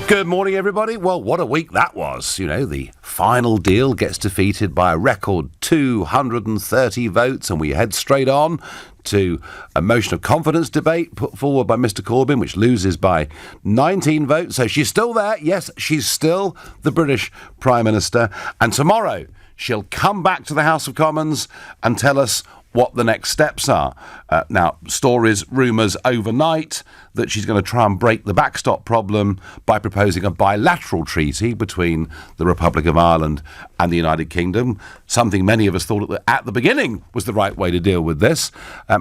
Good morning, everybody. Well, what a week that was. You know, the final deal gets defeated by a record 230 votes, and we head straight on to a motion of confidence debate put forward by Mr. Corbyn, which loses by 19 votes. So she's still there. Yes, she's still the British Prime Minister. And tomorrow she'll come back to the House of Commons and tell us what the next steps are. Now, stories, rumours overnight that she's going to try and break the backstop problem by proposing a bilateral treaty between the Republic of Ireland and the United Kingdom, something many of us thought at the beginning was the right way to deal with this.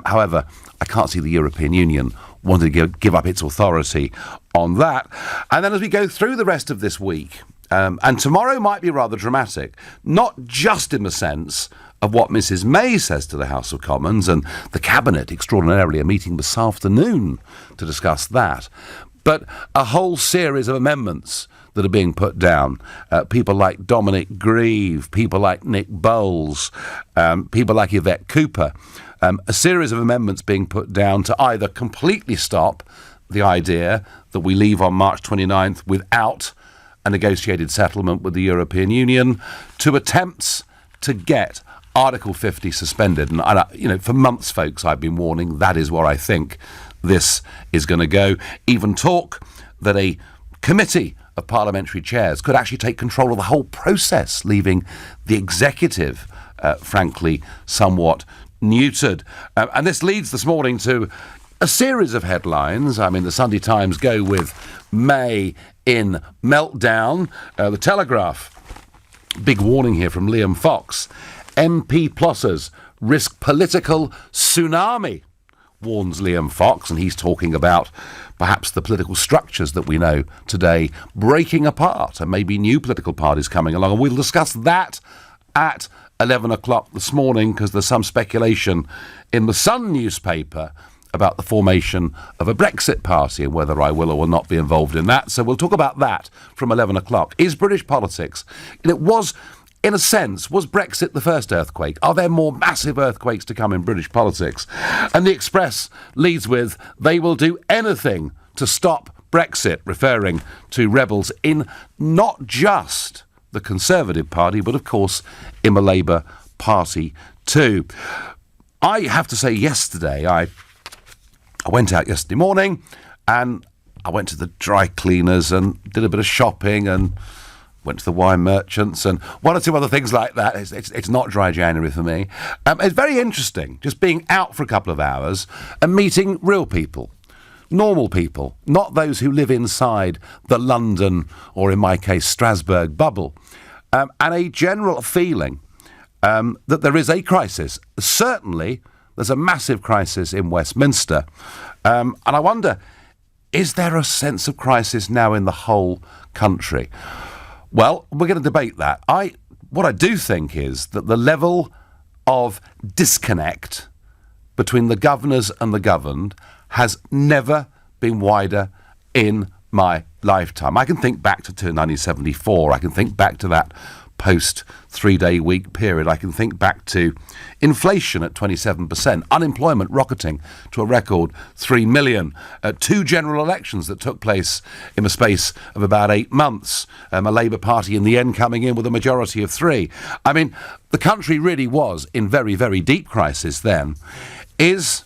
However, I can't see the European Union wanting to give up its authority on that. And then as we go through the rest of this week, and tomorrow might be rather dramatic, not just in the sense of what Mrs May says to the House of Commons, and the Cabinet extraordinarily are meeting this afternoon to discuss that, but a whole series of amendments that are being put down. People like Dominic Grieve, people like Nick Bowles, people like Yvette Cooper, a series of amendments being put down to either completely stop the idea that we leave on March 29th without a negotiated settlement with the European Union, to attempts to get Article 50 suspended. And, you know, for months, folks, I've been warning that is where I think this is going to go. Even talk that a committee of parliamentary chairs could actually take control of the whole process, leaving the executive, frankly, somewhat neutered. And this leads this morning to a series of headlines. I mean, the Sunday Times go with May in meltdown. The Telegraph, big warning here from Liam Fox. MP plotters risk political tsunami, warns Liam Fox, and he's talking about perhaps the political structures that we know today breaking apart and maybe new political parties coming along. And we'll discuss that at 11 o'clock this morning, because there's some speculation in the Sun newspaper about the formation of a Brexit party and whether I will or will not be involved in that. So we'll talk about that from 11 o'clock. Is British politics, and it was, in a sense, was Brexit the first earthquake? Are there more massive earthquakes to come in British politics? And the Express leads with, they will do anything to stop Brexit, referring to rebels in not just the Conservative Party, but of course in the Labour Party too. I have to say, yesterday, I went out yesterday morning and I went to the dry cleaners and did a bit of shopping and went to the wine merchants and one or two other things like that. It's not dry January for me. It's very interesting just being out for a couple of hours and meeting real people, normal people, not those who live inside the London, or in my case, Strasbourg bubble, and a general feeling that there is a crisis. Certainly, there's a massive crisis in Westminster. And I wonder, is there a sense of crisis now in the whole country? Well, we're going to debate that. What I do think is that the level of disconnect between the governors and the governed has never been wider in my lifetime. I can think back to 1974. I can think back to that post-3-day week period. I can think back to inflation at 27%, unemployment rocketing to a record 3 million, two general elections that took place in the space of about 8 months, a Labour Party in the end coming in with a majority of 3. I mean, the country really was in very, very deep crisis then. Is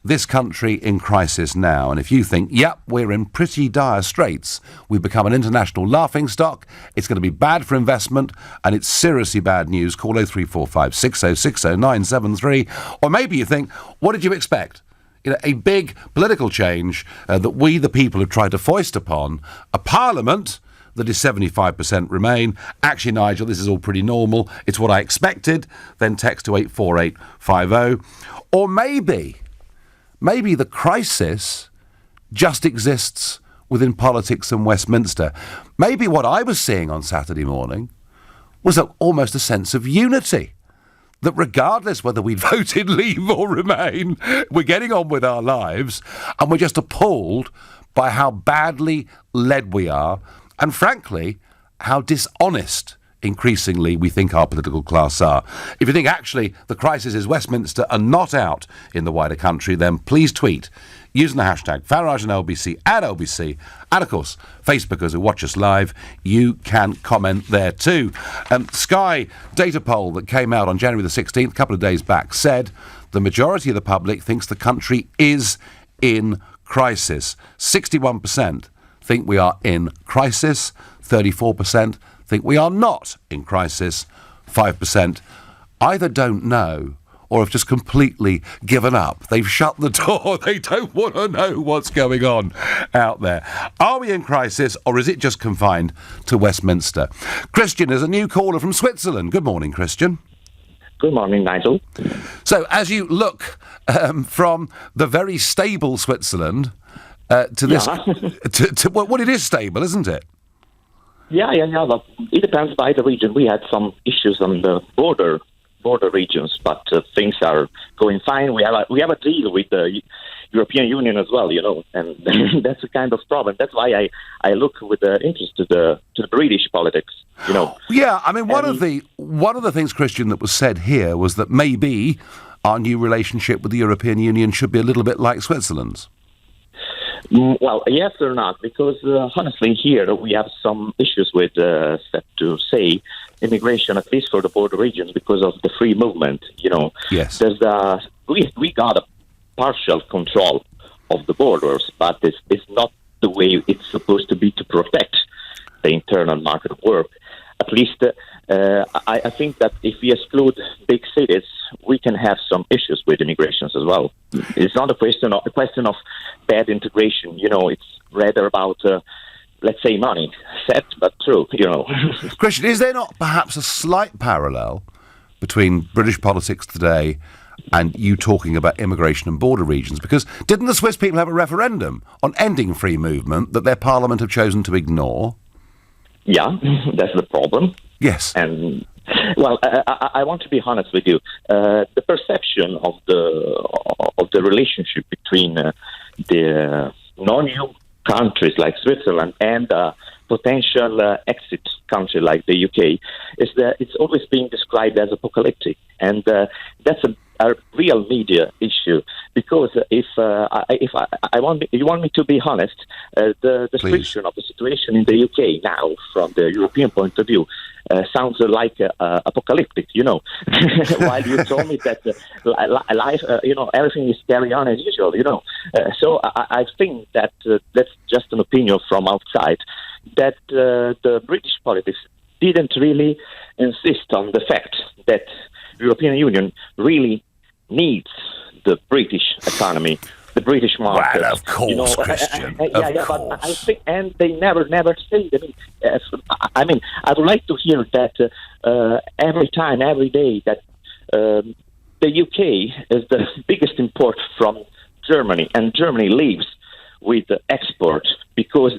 this country in crisis now? And if you think, yep, we're in pretty dire straits, we've become an international laughingstock, it's going to be bad for investment, and it's seriously bad news, call 0345 6060 973. Or maybe you think, what did you expect? You know, a big political change that we, the people, have tried to foist upon a parliament that is 75% Remain. Actually, Nigel, this is all pretty normal. It's what I expected. Then text to 84850. Or maybe the crisis just exists within politics and Westminster. Maybe what I was seeing on Saturday morning was almost a sense of unity. That regardless whether we voted Leave or Remain, we're getting on with our lives, and we're just appalled by how badly led we are, and frankly, how dishonest increasingly we think our political class are. If you think actually the crisis is Westminster and not out in the wider country, then please tweet using the hashtag Farage and LBC at LBC, and of course Facebookers who watch us live, you can comment there too. Sky data poll that came out on January the 16th, a couple of days back, said the majority of the public thinks the country is in crisis. 61% think we are in crisis, 34% think we are not in crisis, 5% either don't know or have just completely given up. They've shut the door. They don't want to know what's going on out there. Are we in crisis, or is it just confined to Westminster? Christian is a new caller from Switzerland. Good morning, Christian. Good morning, Nigel. So, as you look from the very stable Switzerland to this... well, it is stable, isn't it? Yeah. But it depends by the region. We had some issues on the border regions, but things are going fine. We have a deal with the European Union as well, and that's a kind of problem. That's why I look with interest to the British politics, Yeah, I mean, one of the things, Christian, that was said here was that maybe our new relationship with the European Union should be a little bit like Switzerland's. Well, yes or not, because honestly here we have some issues with, to say, immigration, at least for the border regions, because of the free movement, Yes. There's we got a partial control of the borders, but it's not the way it's supposed to be to protect the internal market work. At least I think that if we exclude big cities, we can have some issues with immigrations as well. It's not a question of bad integration. It's rather about, let's say, money. Sad but true, Christian, is there not perhaps a slight parallel between British politics today and you talking about immigration and border regions? Because didn't the Swiss people have a referendum on ending free movement that their parliament have chosen to ignore? Yeah, that's the problem. Yes. And, well, I want to be honest with you. The perception of the relationship between the non-EU countries like Switzerland and potential exit country like the UK is that it's always being described as apocalyptic, and that's a real media issue. Because if you want me to be honest, the description of the situation in the UK now, from the European point of view, sounds like apocalyptic. While you told me that life, everything is carry on as usual. So I think that that's just an opinion from outside, that the British politics didn't really insist on the fact that the European Union really needs the British economy, the British market. Well, of course, Christian. Of course. But I think, and they never say. I mean, I would like to hear that every time, every day, that the UK is the biggest import from Germany, and Germany lives with export, because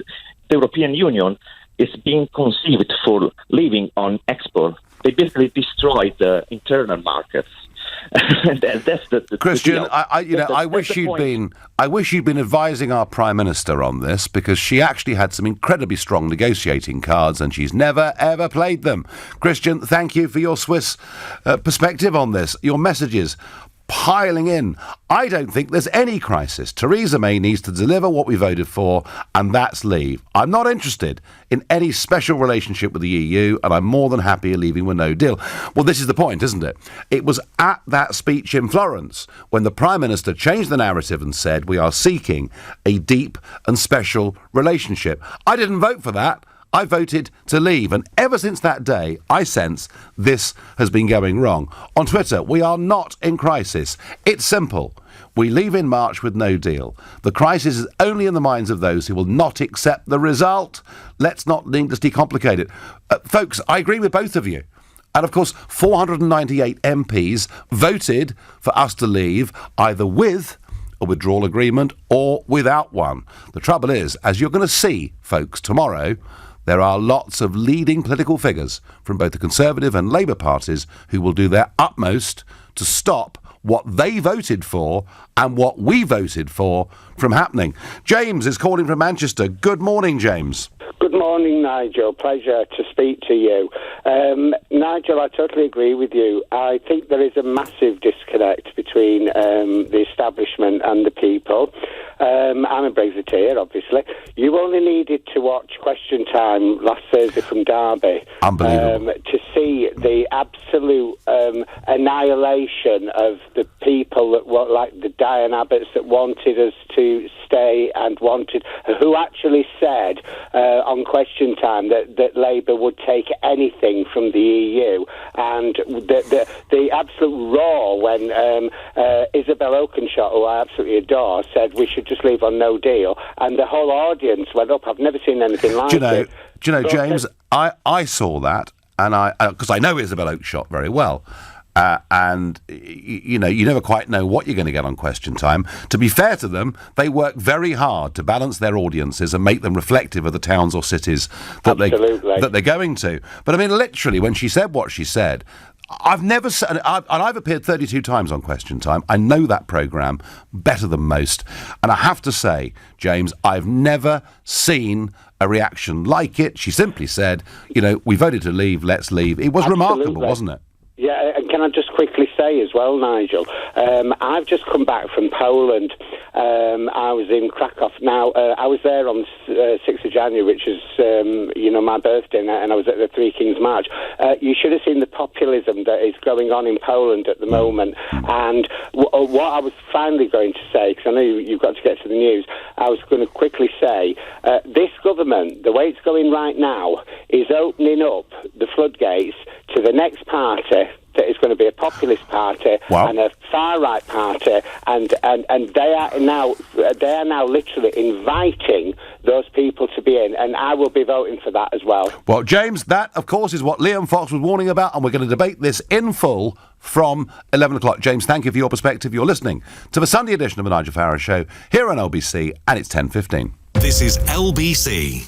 the European Union is being conceived for living on export. They basically destroyed the internal markets. That's the Christian, I wish you'd been advising our Prime Minister on this, because she actually had some incredibly strong negotiating cards and she's never ever played them. Christian, thank you for your Swiss perspective on this. Your messages piling in. I don't think there's any crisis. Theresa May needs to deliver what we voted for, and that's leave. I'm not interested in any special relationship with the EU, and I'm more than happy leaving with no deal. Well, this is the point, isn't it? It was at that speech in Florence when the Prime Minister changed the narrative and said we are seeking a deep and special relationship. I didn't vote for that. I voted to leave, and ever since that day, I sense this has been going wrong. On Twitter, we are not in crisis. It's simple. We leave in March with no deal. The crisis is only in the minds of those who will not accept the result. Let's not needlessly complicate it. Folks, I agree with both of you. And of course, 498 MPs voted for us to leave, either with a withdrawal agreement or without one. The trouble is, as you're going to see, folks, tomorrow, there are lots of leading political figures from both the Conservative and Labour parties who will do their utmost to stop what they voted for and what we voted for from happening. James is calling from Manchester. Good morning, James. Good Good morning, Nigel. Pleasure to speak to you. Nigel, I totally agree with you. I think there is a massive disconnect between the establishment and the people. I'm a Brexiteer, obviously. You only needed to watch Question Time last Thursday from Derby to see the absolute annihilation of the people that were like the Diane Abbotts that wanted us to stay and who actually said on Question Time that Labour would take anything from the EU, and the absolute roar when Isabel Oakenshaw, who I absolutely adore, said we should just leave on no deal, and the whole audience went up. I've never seen anything like it. Do you know, James, I saw that, and because I know Isabel Oakeshott very well. And, you never quite know what you're going to get on Question Time. To be fair to them, they work very hard to balance their audiences and make them reflective of the towns or cities that they're going to. But, I mean, literally, when she said what she said, I've appeared 32 times on Question Time. I know that programme better than most. And I have to say, James, I've never seen a reaction like it. She simply said, we voted to leave, let's leave. It was remarkable, wasn't it? Yeah, and can I just quickly say as well, Nigel, I've just come back from Poland. I was in Krakow. Now, I was there on 6th of January, which is, my birthday, and I was at the Three Kings March. You should have seen the populism that is going on in Poland at the moment. And what I was finally going to say, because I know you've got to get to the news, I was going to quickly say, this government, the way it's going right now, is opening up the floodgates to the next party that is going to be a populist party and a far-right party, and they are now literally inviting those people to be in, and I will be voting for that as well. Well, James, that, of course, is what Liam Fox was warning about, and we're going to debate this in full from 11 o'clock. James, thank you for your perspective. You're listening to the Sunday edition of the Nigel Farage Show here on LBC, and it's 10:15. This is LBC.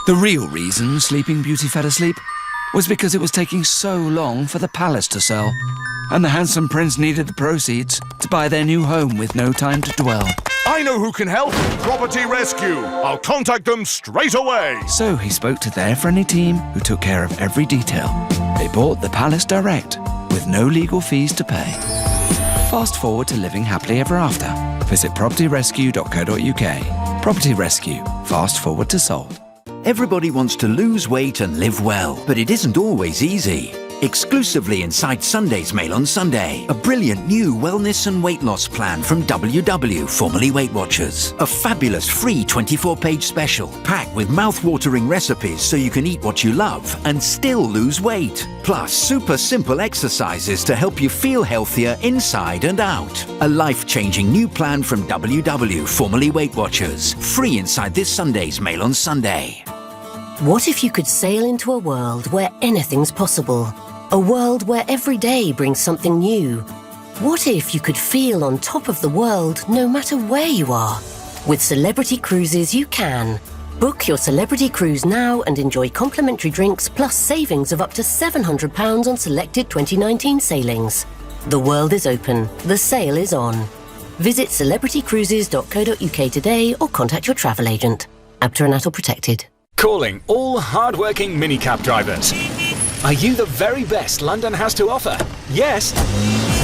The real reason Sleeping Beauty fell asleep was because it was taking so long for the palace to sell, and the handsome prince needed the proceeds to buy their new home with no time to dwell. I know who can help. Property Rescue. I'll contact them straight away. So he spoke to their friendly team, who took care of every detail. They bought the palace direct, with no legal fees to pay. Fast forward to living happily ever after. Visit propertyrescue.co.uk. Property Rescue. Fast forward to sold. Everybody wants to lose weight and live well, but it isn't always easy. Exclusively inside Sunday's Mail on Sunday, a brilliant new wellness and weight loss plan from WW, formerly Weight Watchers. A fabulous free 24-page special, packed with mouth-watering recipes so you can eat what you love and still lose weight. Plus, super simple exercises to help you feel healthier inside and out. A life-changing new plan from WW, formerly Weight Watchers. Free inside this Sunday's Mail on Sunday. What if you could sail into a world where anything's possible? A world where every day brings something new? What if you could feel on top of the world no matter where you are? With Celebrity Cruises you can. Book your Celebrity Cruise now and enjoy complimentary drinks plus savings of up to £700 on selected 2019 sailings. The world is open. The sail is on. Visit celebritycruises.co.uk today or contact your travel agent. ABTA and ATOL protected. Calling all hard-working minicab drivers. Are you the very best London has to offer? Yes?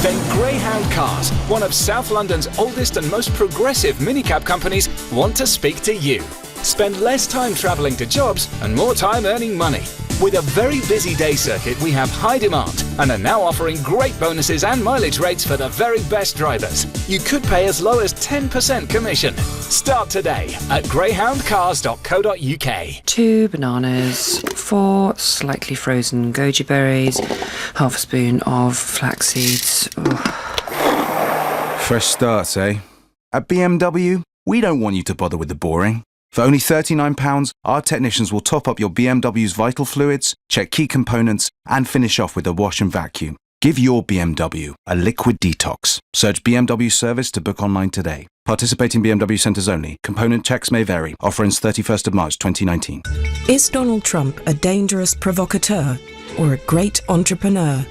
Then Greyhound Cars, one of South London's oldest and most progressive minicab companies, want to speak to you. Spend less time travelling to jobs and more time earning money. With a very busy day circuit, we have high demand and are now offering great bonuses and mileage rates for the very best drivers. You could pay as low as 10% commission. Start today at greyhoundcars.co.uk. 2 bananas, 4 slightly frozen goji berries, half a spoon of flax seeds. Fresh starts, eh? At BMW, we don't want you to bother with the boring. For only £39, our technicians will top up your BMW's vital fluids, check key components, and finish off with a wash and vacuum. Give your BMW a liquid detox. Search BMW service to book online today. Participating BMW centres only. Component checks may vary. Offer ends 31st of March 2019. Is Donald Trump a dangerous provocateur or a great entrepreneur?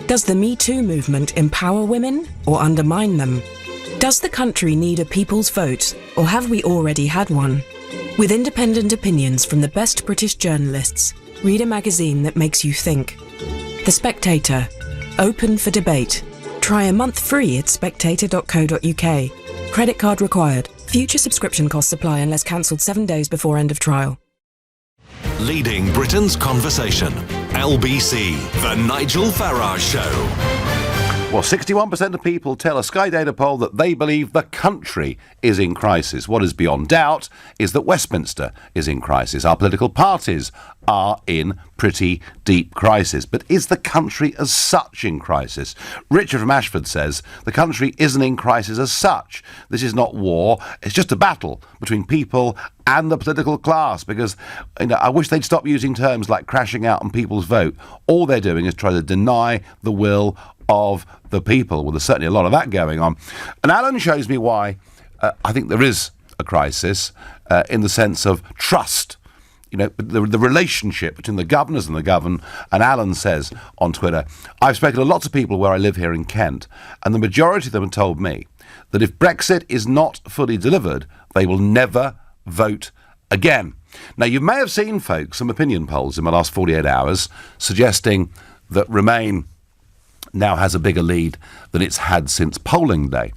Does the Me Too movement empower women or undermine them? Does the country need a people's vote, or have we already had one? With independent opinions from the best British journalists, read a magazine that makes you think. The Spectator. Open for debate. Try a month free at spectator.co.uk. Credit card required. Future subscription costs apply unless cancelled 7 days before end of trial. Leading Britain's conversation. LBC, The Nigel Farage Show. Well, 61% of people tell a Sky Data poll that they believe the country is in crisis. What is beyond doubt is that Westminster is in crisis. Our political parties are in pretty deep crisis. But is the country as such in crisis? Richard from Ashford says the country isn't in crisis as such. This is not war. It's just a battle between people and the political class, because I wish they'd stop using terms like crashing out on people's vote. All they're doing is try to deny the will of the people. Well, there's certainly a lot of that going on. And Alan shows me why I think there is a crisis in the sense of trust. The relationship between the governors and the governed. And Alan says on Twitter, I've spoken to lots of people where I live here in Kent, and the majority of them have told me that if Brexit is not fully delivered, they will never vote again. Now, you may have seen, folks, some opinion polls in the last 48 hours suggesting that Remain now has a bigger lead than it's had since polling day.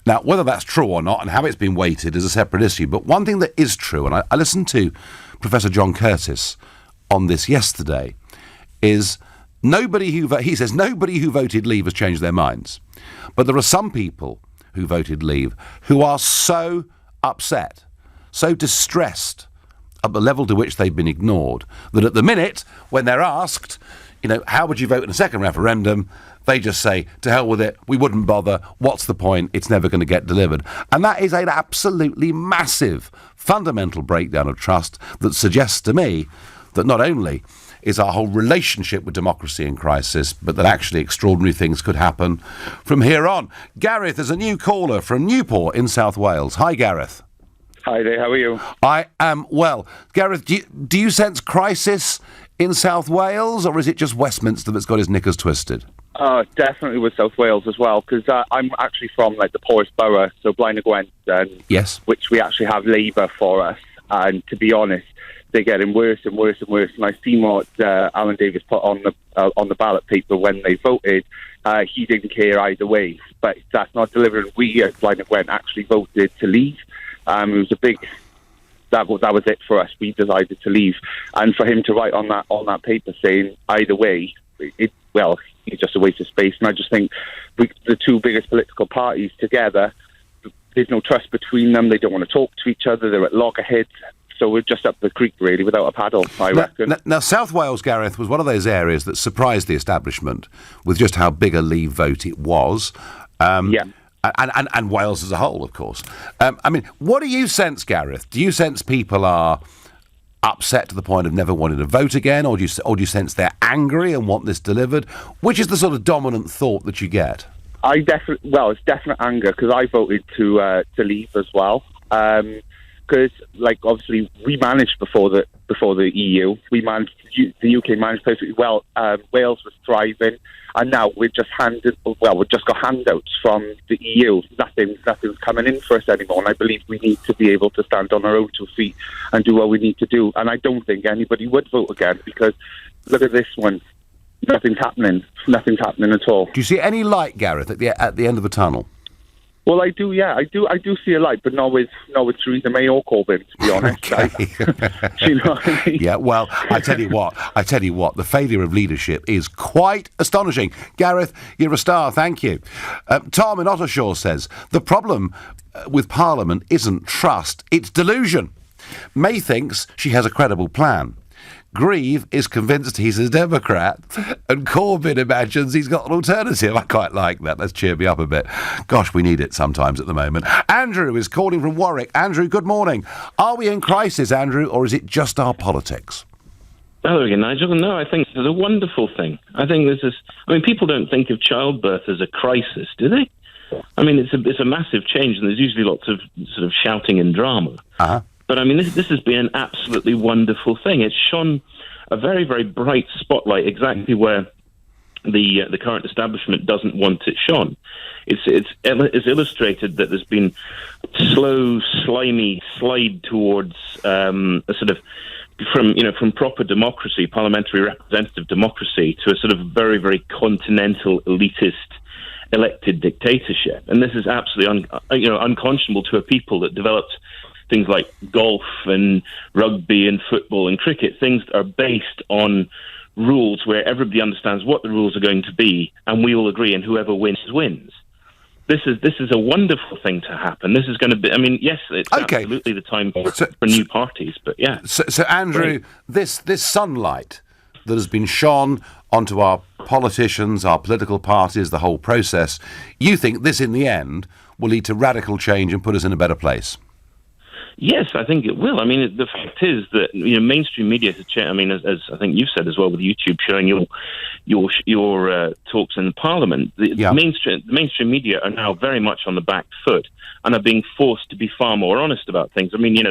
Now, whether that's true or not and how it's been weighted is a separate issue, but one thing that is true, and I listened to Professor John Curtis on this yesterday, is he says nobody who voted Leave has changed their minds. But there are some people who voted Leave who are so upset, so distressed at the level to which they've been ignored, that at the minute, when they're asked, how would you vote in a second referendum, they just say, to hell with it, we wouldn't bother, what's the point, it's never going to get delivered. And that is an absolutely massive, fundamental breakdown of trust that suggests to me that not only is our whole relationship with democracy in crisis, but that actually extraordinary things could happen from here on. Gareth is a new caller from Newport in South Wales. Hi, Gareth. Hi there, how are you? I am well. Gareth, do you sense crisis in South Wales, or is it just Westminster that's got his knickers twisted? Definitely with South Wales as well, because I'm actually from the poorest borough, so Blaen y Gwent, yes, which we actually have Labour for us, and to be honest, they're getting worse and worse and worse. And I've seen what Alan Davis put on the ballot paper when they voted. He didn't care either way, but that's not delivering. We at Blaen y Gwent actually voted to leave. It was a big. That was it for us. We decided to leave, and for him to write on that paper saying either way, it's just a waste of space. And I just think the two biggest political parties together, there's no trust between them. They don't want to talk to each other. They're at loggerheads. So we're just up the creek, really, without a paddle, I reckon. Now, South Wales, Gareth, was one of those areas that surprised the establishment with just how big a Leave vote it was. Yeah. And Wales as a whole, of course. What do you sense, Gareth? Do you sense people are upset to the point of never wanting to vote again, or do you sense they're angry and want this delivered? Which is the sort of dominant thought that you get? It's definite anger, because I voted to leave as well. Because, obviously, we managed before the EU. The UK managed perfectly well. Wales was thriving, and now we've just got handouts from the EU. Nothing's coming in for us anymore. And I believe we need to be able to stand on our own 2 feet and do what we need to do. And I don't think anybody would vote again, because look at this one. Nothing's happening. Nothing's happening at all. Do you see any light, Gareth, at the end of the tunnel? Well, I do, yeah. I do see a light, but not with Theresa May or Corbyn, to be honest. Okay. Do you know what I mean? Yeah, well, I tell you what, the failure of leadership is quite astonishing. Gareth, you're a star, thank you. Tom in Ottershaw says, the problem with Parliament isn't trust, it's delusion. May thinks she has a credible plan. Grieve is convinced he's a Democrat, and Corbyn imagines he's got an alternative. I quite like that. Let's cheer me up a bit. Gosh, we need it sometimes at the moment. Andrew is calling from Warwick. Andrew, good morning. Are we in crisis, Andrew, or is it just our politics? Hello again, Nigel. No, I think this is a wonderful thing. I think people don't think of childbirth as a crisis, do they? It's a massive change, and there's usually lots of sort of shouting and drama. Uh-huh. But this has been an absolutely wonderful thing. It's shone a very, very bright spotlight exactly where the current establishment doesn't want it shone. It's illustrated that there's been slow, slimy slide towards a sort of from proper democracy, parliamentary representative democracy, to a sort of very, very continental elitist elected dictatorship. And this is absolutely unconscionable to a people that developed things like golf and rugby and football and cricket, things that are based on rules where everybody understands what the rules are going to be, and we all agree, and whoever wins wins. This is a wonderful thing to happen. This is going to be. I mean, yes, it's absolutely the time for new parties, but yeah. So Andrew, this sunlight that has been shone onto our politicians, our political parties, the whole process, you think this, in the end, will lead to radical change and put us in a better place? Yes, I think it will. I mean, the fact is that mainstream media has changed. I mean, as I think you've said as well, with YouTube showing your talks in Parliament, the mainstream media are now very much on the back foot and are being forced to be far more honest about things. I mean,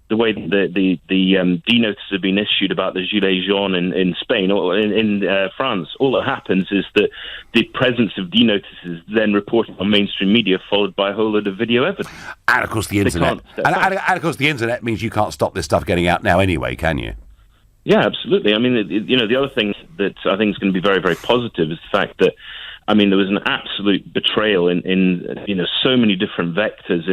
the way the D-notices have been issued about the Gilets jaunes in Spain or in France, all that happens is that the presence of D-notices then reported on mainstream media, followed by a whole load of video evidence. And of course the internet. And of course the internet means you can't stop this stuff getting out now anyway, can you? Yeah, absolutely. I mean, the other thing that I think is going to be very, very positive is the fact that, I mean, there was an absolute betrayal in so many different vectors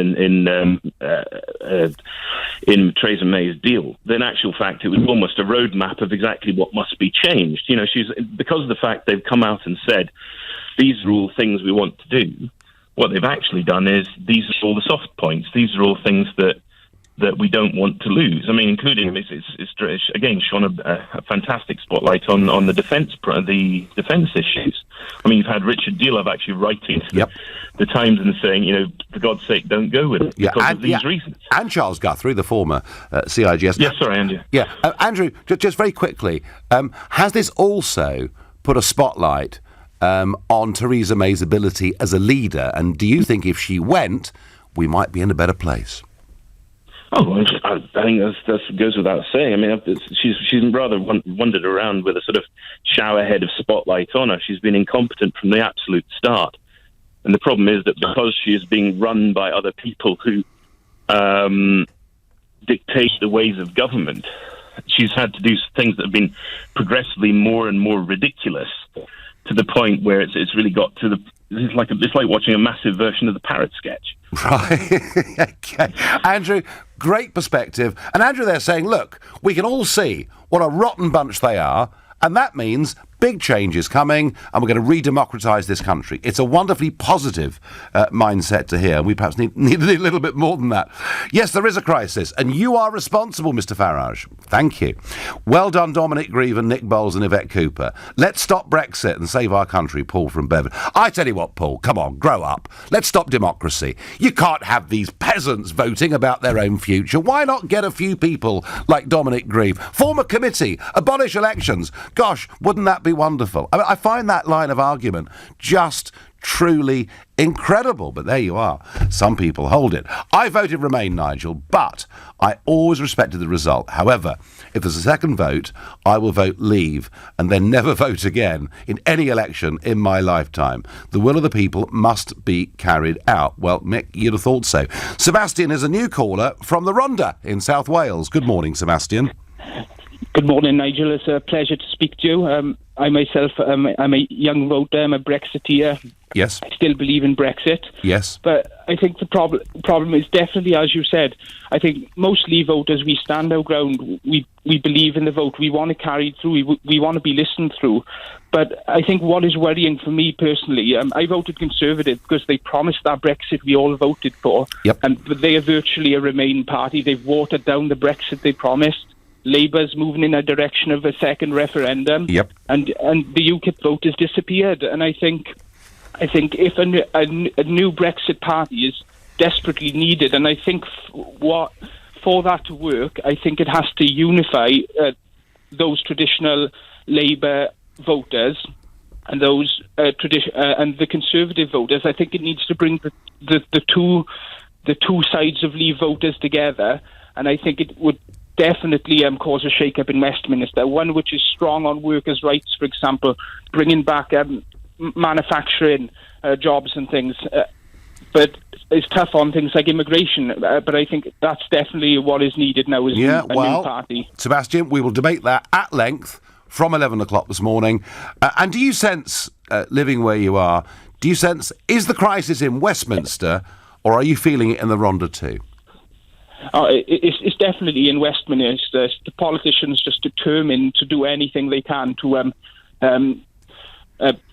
in Theresa May's deal. In actual fact, it was almost a roadmap of exactly what must be changed. Because of the fact they've come out and said these are all things we want to do. What they've actually done is these are all the soft points. These are all things that we don't want to lose. I mean, including it's again shone a fantastic spotlight on the defence issues. I mean, you've had Richard Dealove actually writing to the Times and saying, for God's sake, don't go with it because of these reasons. And Charles Guthrie, the former CIGS. Yes, sorry, Andrew. Yeah, Andrew, just very quickly, has this also put a spotlight on Theresa May's ability as a leader? And do you think if she went, we might be in a better place? Oh, I think that goes without saying. I mean, she's rather wandered around with a sort of showerhead of spotlight on her. She's been incompetent from the absolute start. And the problem is that because she is being run by other people who dictate the ways of government, she's had to do things that have been progressively more and more ridiculous, to the point where it's really got to it's like watching a massive version of the Parrot sketch. Right. Okay. Andrew, great perspective. And Andrew, they're saying, look, we can all see what a rotten bunch they are, and that means big change is coming, and we're going to re-democratise this country. It's a wonderfully positive mindset to hear, and we perhaps need a little bit more than that. Yes, there is a crisis, and you are responsible, Mr Farage. Thank you. Well done, Dominic Grieve and Nick Bowles and Yvette Cooper. Let's stop Brexit and save our country, Paul from Bevan. I tell you what, Paul, come on, grow up. Let's stop democracy. You can't have these peasants voting about their own future. Why not get a few people like Dominic Grieve? Form a committee, abolish elections. Gosh, wouldn't that be wonderful? I find that line of argument just truly incredible, but there you are. Some people hold it. I voted Remain, Nigel, but I always respected the result. However, if there's a second vote, I will vote Leave and then never vote again in any election in my lifetime. The will of the people must be carried out. Well, Mick, you'd have thought so. Sebastian is a new caller from the Rhondda in South Wales. Good morning, Sebastian. Good morning, Nigel. It's a pleasure to speak to you. I myself, I'm a young voter. I'm a Brexiteer. Yes. I still believe in Brexit. Yes. But I think the problem is definitely, as you said, I think most Leave voters, we stand our ground. We believe in the vote. We want to carry it through. We want to be listened through. But I think what is worrying for me personally, I voted Conservative because they promised that Brexit we all voted for. Yep. But they are virtually a Remain party. They've watered down the Brexit they promised. Labour's moving in a direction of a second referendum. Yep. And the UKIP vote has disappeared. And I think if a new Brexit party is desperately needed, and I think for that to work, I think it has to unify those traditional Labour voters and those and the Conservative voters. I think it needs to bring the two sides of Leave voters together, and I think it would definitely cause a shake-up in Westminster, one which is strong on workers' rights, for example, bringing back manufacturing jobs and things, but it's tough on things like immigration, but I think that's definitely what is needed now as a new party. Sebastian, we will debate that at length from 11 o'clock this morning. And do you sense, living where you are, is the crisis in Westminster, or are you feeling it in the Rhondda too? It's definitely in Westminster. The politicians just determined to do anything they can to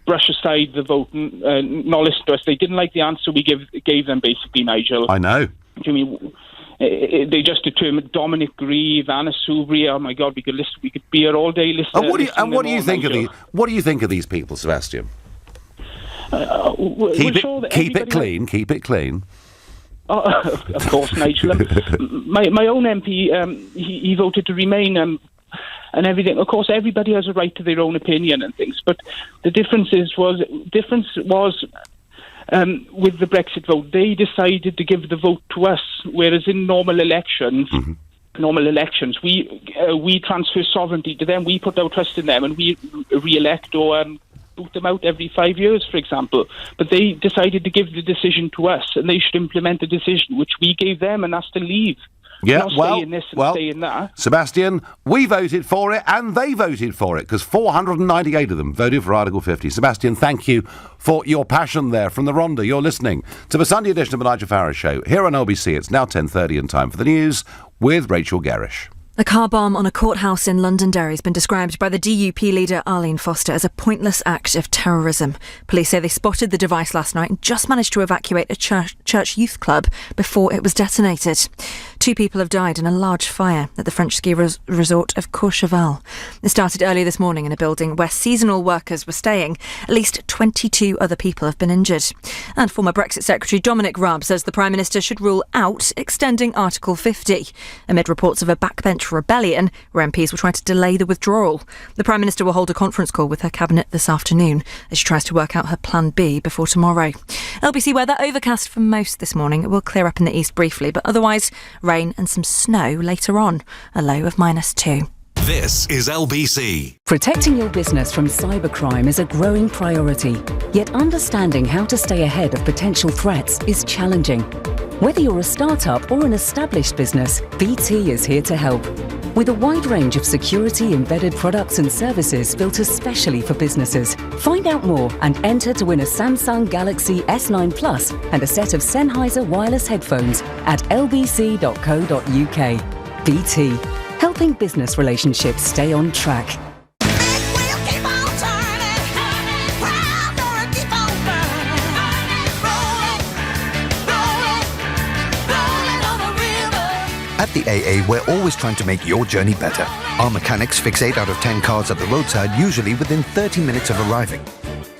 brush aside the vote and not listen to us. They didn't like the answer we gave them, basically, Nigel. I know. I mean, they just determined Dominic Grieve, Anna Soubry. Oh my God, we could be here all day listening. What do you think of these people, Sebastian? Keep it clean. Keep it clean. Of course, Nigel. My own MP, he voted to remain. And everything. Of course, everybody has a right to their own opinion and things. But the difference was with the Brexit vote, they decided to give the vote to us, whereas in normal elections, we transfer sovereignty to them. We put our trust in them, and we re-elect or boot them out every 5 years, for example. But they decided to give the decision to us, and they should implement the decision which we gave them, and that's to leave. Yeah, saying this and saying that. Sebastian, we voted for it and they voted for it because 498 of them voted for Article 50. Sebastian, thank you for your passion there from the Rhondda. You're listening to the Sunday edition of the Nigel Farage Show here on LBC. It's now 10:30 and time for the news with Rachel Gerrish. A car bomb on a courthouse in Londonderry has been described by the DUP leader Arlene Foster as a pointless act of terrorism. Police say they spotted the device last night and just managed to evacuate a church youth club before it was detonated. 2 people have died in a large fire at the French ski resort of Courchevel. It started early this morning in a building where seasonal workers were staying. At least 22 other people have been injured. And former Brexit Secretary Dominic Raab says the Prime Minister should rule out extending Article 50, amid reports of a backbench rebellion where MPs will try to delay the withdrawal. The Prime Minister will hold a conference call with her cabinet this afternoon as she tries to work out her plan B before tomorrow. LBC weather overcast for most this morning. It will clear up in the east briefly, but otherwise rain and some snow later on, a low of -2. This is LBC. Protecting your business from cybercrime is a growing priority, yet understanding how to stay ahead of potential threats is challenging. Whether you're a startup or an established business, BT is here to help. With a wide range of security-embedded products and services built especially for businesses. Find out more and enter to win a Samsung Galaxy S9 Plus and a set of Sennheiser wireless headphones at lbc.co.uk. BT, helping business relationships stay on track. At the AA, we're always trying to make your journey better. Our mechanics fix 8 out of 10 cars at the roadside, usually within 30 minutes of arriving.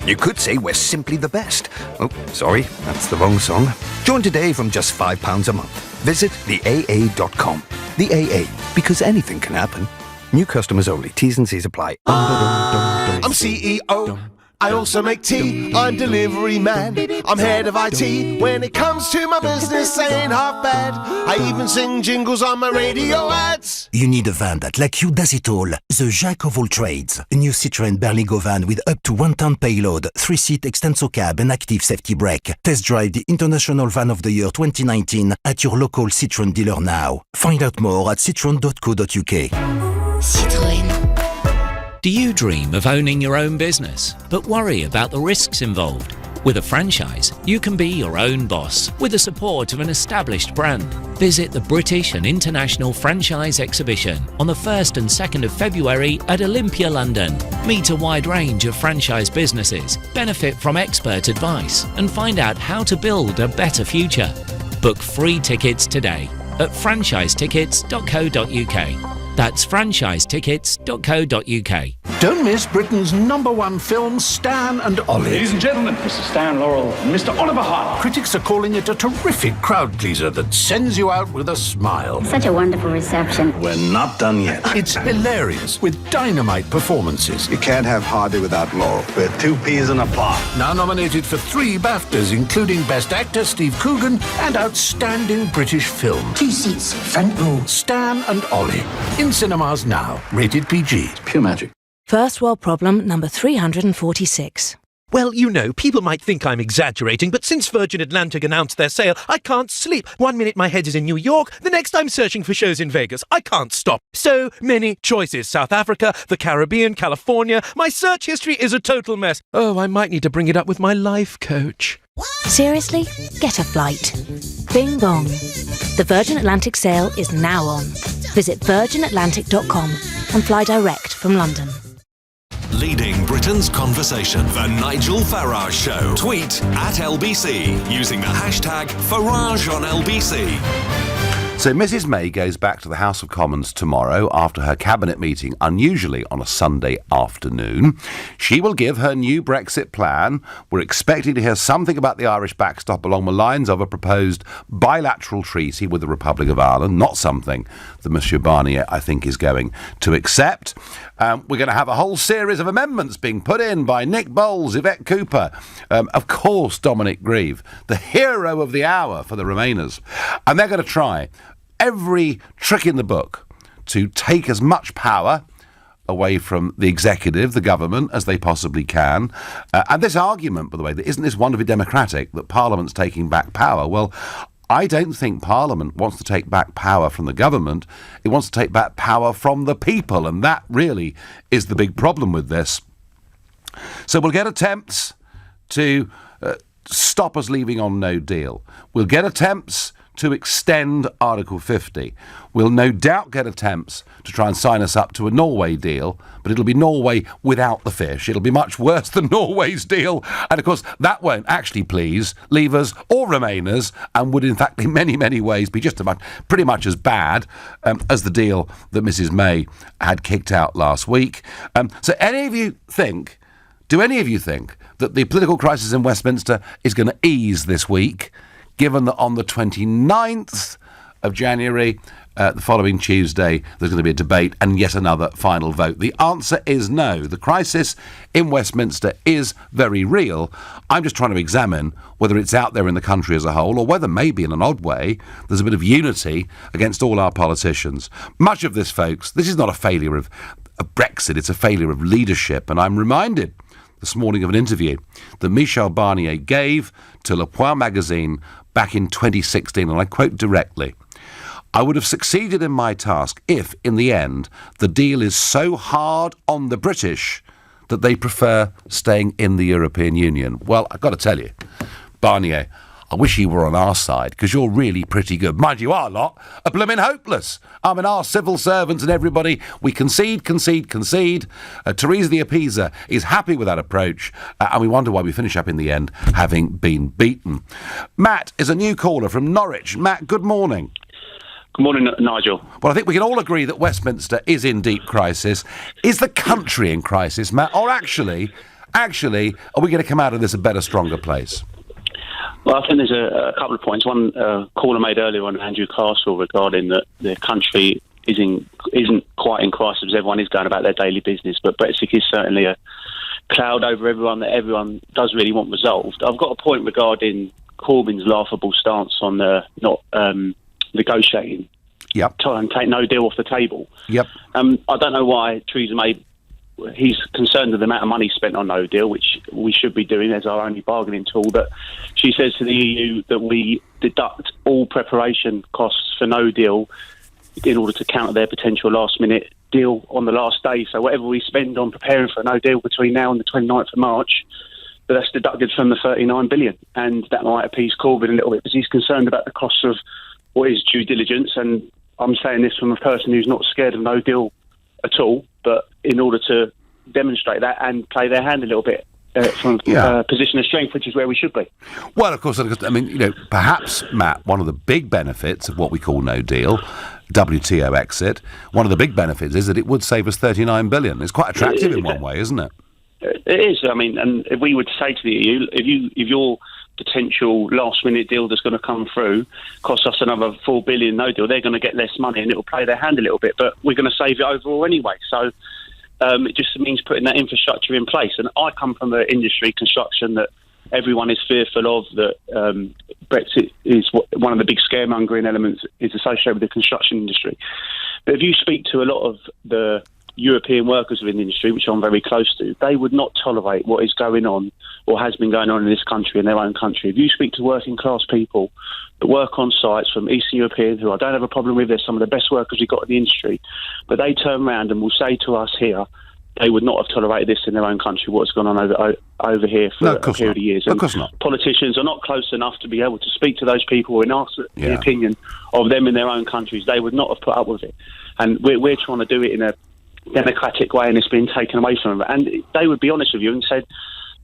You could say we're simply the best. Oh, sorry, that's the wrong song. Join today from just £5 a month. Visit theaa.com. The AA, because anything can happen. New customers only. T's and C's apply. I'm CEO. I also make tea. I'm delivery man. I'm head of IT. When it comes to my business, I ain't half bad. I even sing jingles on my radio ads. You need a van that, like you, does it all. The jack of all trades. A new Citroën Berlingo van with up to 1-ton payload, 3-seat extenso cab and active safety brake. Test drive the International Van of the Year 2019 at your local Citroën dealer now. Find out more at citroen.co.uk. Citroën. Do you dream of owning your own business, but worry about the risks involved? With a franchise, you can be your own boss with the support of an established brand. Visit the British and International Franchise Exhibition on the 1st and 2nd of February at Olympia, London. Meet a wide range of franchise businesses, benefit from expert advice, and find out how to build a better future. Book free tickets today at franchisetickets.co.uk. That's franchisetickets.co.uk. Don't miss Britain's #1 film, Stan and Ollie. Ladies and gentlemen, Mr. Stan Laurel and Mr. Oliver Hart. Critics are calling it a terrific crowd pleaser that sends you out with a smile. Such a wonderful reception. We're not done yet. It's hilarious with dynamite performances. You can't have Hardy without Laurel. We're 2 peas in a pod. Now nominated for 3 BAFTAs, including Best Actor Steve Coogan and Outstanding British Film. 2 seats, front row. Stan and Ollie. In cinemas now. Rated PG. It's pure magic. First world problem number 346. Well, you know, people might think I'm exaggerating, but since Virgin Atlantic announced their sale, I can't sleep. One minute my head is in New York, the next I'm searching for shows in Vegas. I can't stop. So many choices. South Africa, the Caribbean, California. My search history is a total mess. Oh, I might need to bring it up with my life coach. Seriously? Get a flight. Bing bong. The Virgin Atlantic sale is now on. Visit virginatlantic.com and fly direct from London. Leading Britain's conversation. The Nigel Farage Show. Tweet at LBC using the hashtag #FarageOnLBC. So Mrs May goes back to the House of Commons tomorrow after her cabinet meeting, unusually on a Sunday afternoon. She will give her new Brexit plan. We're expecting to hear something about the Irish backstop along the lines of a proposed bilateral treaty with the Republic of Ireland, not something that Monsieur Barnier, I think, is going to accept. We're going to have a whole series of amendments being put in by Nick Bowles, Yvette Cooper, of course Dominic Grieve, the hero of the hour for the Remainers. And they're going to try every trick in the book to take as much power away from the executive, the government, as they possibly can. And this argument, by the way, that isn't this wonderfully democratic, that Parliament's taking back power? Well, I don't think Parliament wants to take back power from the government. It wants to take back power from the people, and that really is the big problem with this. So we'll get attempts to stop us leaving on no deal. We'll get attempts to extend Article 50. We'll no doubt get attempts to try and sign us up to a Norway deal, but it'll be Norway without the fish. It'll be much worse than Norway's deal, and of course that won't actually please Leavers or Remainers, and would in fact in many, many ways be just about pretty much as bad as the deal that Mrs May had kicked out last week. So do any of you think that the political crisis in Westminster is going to ease this week, given that on the 29th of January, the following Tuesday, there's going to be a debate and yet another final vote? The answer is no. The crisis in Westminster is very real. I'm just trying to examine whether it's out there in the country as a whole, or whether maybe in an odd way there's a bit of unity against all our politicians. Much of this, folks, this is not a failure of Brexit, it's a failure of leadership. And I'm reminded this morning of an interview that Michel Barnier gave to Le Point magazine back in 2016, and I quote directly: "I would have succeeded in my task if, in the end, the deal is so hard on the British that they prefer staying in the European Union." Well, I've got to tell you, Barnier, I wish you were on our side, because you're really pretty good. Mind you, our lot are blooming hopeless. I mean, our civil servants and everybody, we concede. Theresa the Appeaser is happy with that approach, and we wonder why we finish up in the end having been beaten. Matt is a new caller from Norwich. Matt, good morning. Good morning, Nigel. Well, I think we can all agree that Westminster is in deep crisis. Is the country in crisis, Matt? Or actually, are we going to come out of this a better, stronger place? Well, I think there's a couple of points. One caller made earlier on Andrew Castle regarding that the country isn't quite in crisis. Everyone is going about their daily business, but Brexit is certainly a cloud over everyone that everyone does really want resolved. I've got a point regarding Corbyn's laughable stance on not negotiating. Yep. Try and take no deal off the table. Yep. I don't know why Theresa May. He's concerned with the amount of money spent on no deal, which we should be doing as our only bargaining tool. But she says to the EU that we deduct all preparation costs for no deal in order to counter their potential last-minute deal on the last day. So whatever we spend on preparing for a no deal between now and the 29th of March, that's deducted from the 39 billion. And that might appease Corbyn a little bit, because he's concerned about the costs of what is due diligence. And I'm saying this from a person who's not scared of no deal at all, but in order to demonstrate that and play their hand a little bit from a position of strength, which is where we should be. Well, of course, I mean, perhaps, Matt, one of the big benefits of what we call no deal WTO exit. One of the big benefits is that it would save us $39 billion. It's quite attractive in one way, isn't it? It is. I mean, and if we would say to the EU, if your potential last-minute deal that's going to come through costs us another $4 billion no deal, they're going to get less money and it will play their hand a little bit. But we're going to save it overall anyway. So it just means putting that infrastructure in place. And I come from an industry, construction, that everyone is fearful of, that Brexit is one of the big scaremongering elements is associated with the construction industry. But if you speak to a lot of the European workers within the industry, which I'm very close to, they would not tolerate what is going on or has been going on in this country, in their own country. If you speak to working class people that work on sites from Eastern European, who I don't have a problem with, they're some of the best workers we've got in the industry, but they turn around and will say to us here, they would not have tolerated this in their own country, what's gone on over here for a period of years. Of course not. Politicians are not close enough to be able to speak to those people and ask the opinion of them in their own countries. They would not have put up with it. And we're trying to do it in a democratic way, and it's been taken away from them. And they would be honest with you and said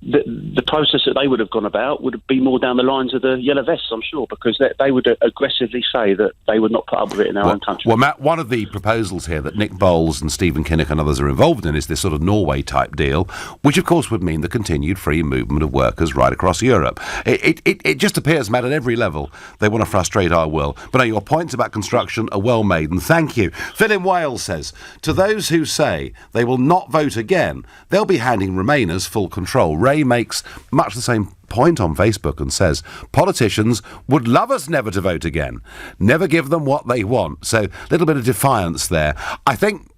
that the process that they would have gone about would be more down the lines of the yellow vests, I'm sure, because they would aggressively say that they would not put up with it in their own country. Well, Matt, one of the proposals here that Nick Bowles and Stephen Kinnock and others are involved in is this sort of Norway-type deal, which of course would mean the continued free movement of workers right across Europe. It just appears, Matt, at every level they want to frustrate our will. But no, your points about construction are well made, and thank you. Phil in Wales says, to those who say they will not vote again, they'll be handing Remainers full control. Ray makes much the same point on Facebook and says politicians would love us never to vote again, never give them what they want. So a little bit of defiance there. I think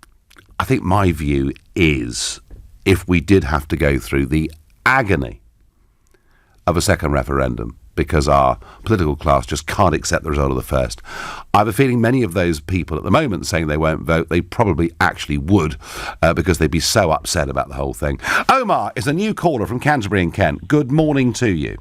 my view is, if we did have to go through the agony of a second referendum because our political class just can't accept the result of the first, I have a feeling many of those people at the moment saying they won't vote, they probably actually would, because they'd be so upset about the whole thing. Omar is a new caller from Canterbury in Kent. Good morning to you.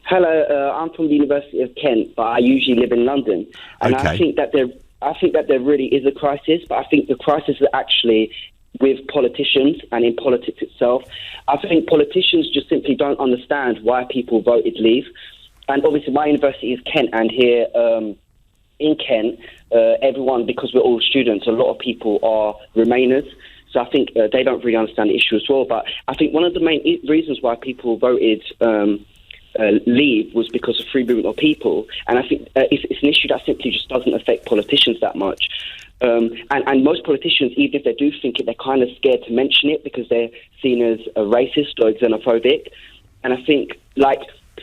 Hello, I'm from the University of Kent, but I usually live in London. And Okay. I think that there really is a crisis, but I think the crisis is actually with politicians and in politics itself. I think politicians just simply don't understand why people voted leave. And obviously my university is Kent, and here in Kent, everyone, because we're all students, a lot of people are Remainers. So I think they don't really understand the issue as well. But I think one of the main reasons why people voted leave was because of free movement of people. And I think it's an issue that simply just doesn't affect politicians that much. And most politicians, even if they do think it, they're kind of scared to mention it because they're seen as a racist or xenophobic. And I think,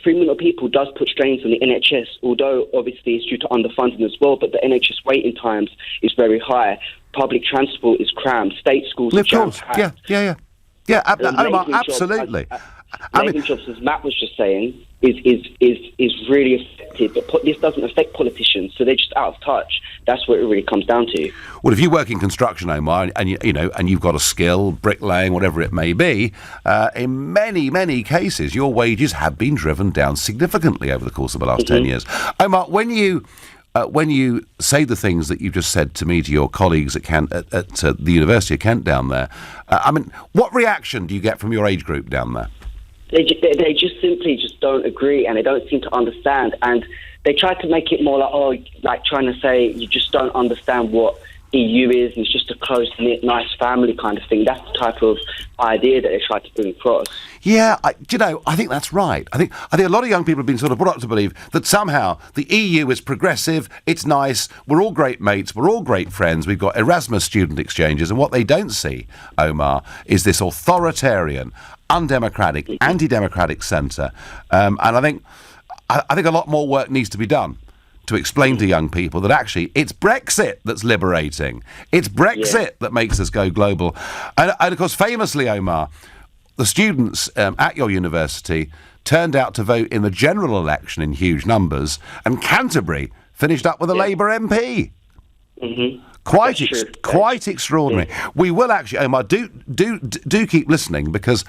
free movement of people does put strains on the NHS, although obviously it's due to underfunding as well, but the NHS waiting times is very high. Public transport is crammed. State schools are jam-packed. Yeah, Omar, absolutely. Labouring jobs, as Matt was just saying, is really affected. But this doesn't affect politicians, so they're just out of touch. That's what it really comes down to. Well, if you work in construction, Omar, and you've got a skill, bricklaying, whatever it may be, in many cases, your wages have been driven down significantly over the course of the last 10 years. Omar, when you say the things that you've just said to me, to your colleagues at the University of Kent down there, what reaction do you get from your age group down there? They just simply just don't agree, and they don't seem to understand. And they try to make it more like trying to say you just don't understand what EU is, and it's just a close-knit, nice family kind of thing. That's the type of idea that they try to bring across. Yeah, I think that's right. I think a lot of young people have been sort of brought up to believe that somehow the EU is progressive, it's nice, we're all great mates, we're all great friends, we've got Erasmus student exchanges, and what they don't see, Omar, is this authoritarian, undemocratic, anti-democratic centre. And I think a lot more work needs to be done to explain to young people that actually it's Brexit that's liberating. It's Brexit that makes us go global. And of course, famously, Omar, the students at your university turned out to vote in the general election in huge numbers, and Canterbury finished up with a Labour MP. Mm-hmm. Quite extraordinary. Yeah. We will actually, Omar, do keep listening, because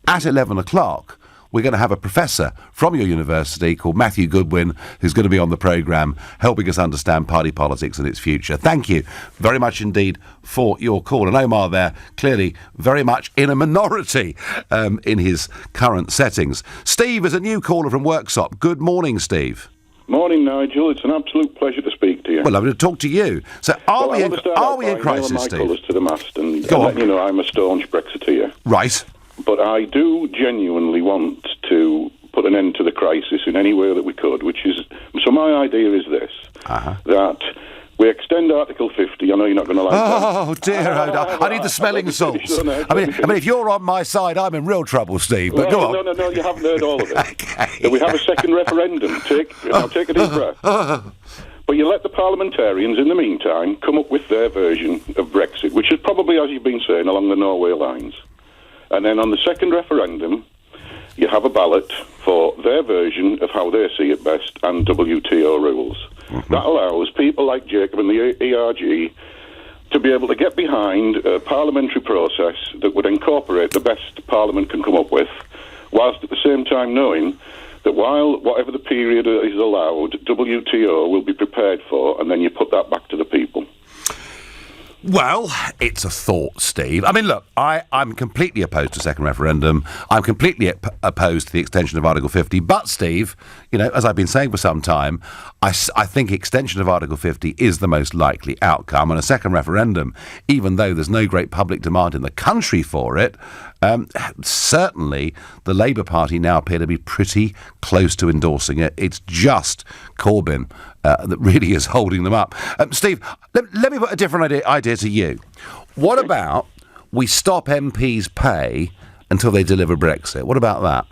at 11 o'clock, we're going to have a professor from your university called Matthew Goodwin, who's going to be on the programme helping us understand party politics and its future. Thank you very much indeed for your call. And Omar there, clearly very much in a minority in his current settings. Steve is a new caller from Worksop. Good morning, Steve. Morning, Nigel. It's an absolute pleasure to speak to you. Well, I'm going to talk to you. So, are we in crisis, my Steve? colours to the mast and let you know I'm a staunch Brexiteer. Right. But I do genuinely want to put an end to the crisis in any way that we could, which is... So my idea is this, that we extend Article 50. I know you're not going to like that. Oh, dear. I need the smelling salts. I mean, if you're on my side, I'm in real trouble, Steve. But go on. No, you haven't heard all of it. That we have a second referendum. Now take a deep breath. But you let the parliamentarians, in the meantime, come up with their version of Brexit, which is probably, as you've been saying, along the Norway lines. And then on the second referendum, you have a ballot for their version of how they see it best and WTO rules. That allows people like Jacob and the ERG to be able to get behind a parliamentary process that would incorporate the best Parliament can come up with, whilst at the same time knowing that while whatever the period is allowed, WTO will be prepared for, and then you put that back to the people. Well, it's a thought, Steve. I mean, look, I'm completely opposed to a second referendum. I'm completely opposed to the extension of Article 50. But, Steve, as I've been saying for some time, I think extension of Article 50 is the most likely outcome. And a second referendum, even though there's no great public demand in the country for it, certainly the Labour Party now appear to be pretty close to endorsing it. It's just Corbyn that really is holding them up. Steve, let me put a different idea to you. What about we stop MPs' pay until they deliver Brexit? What about that?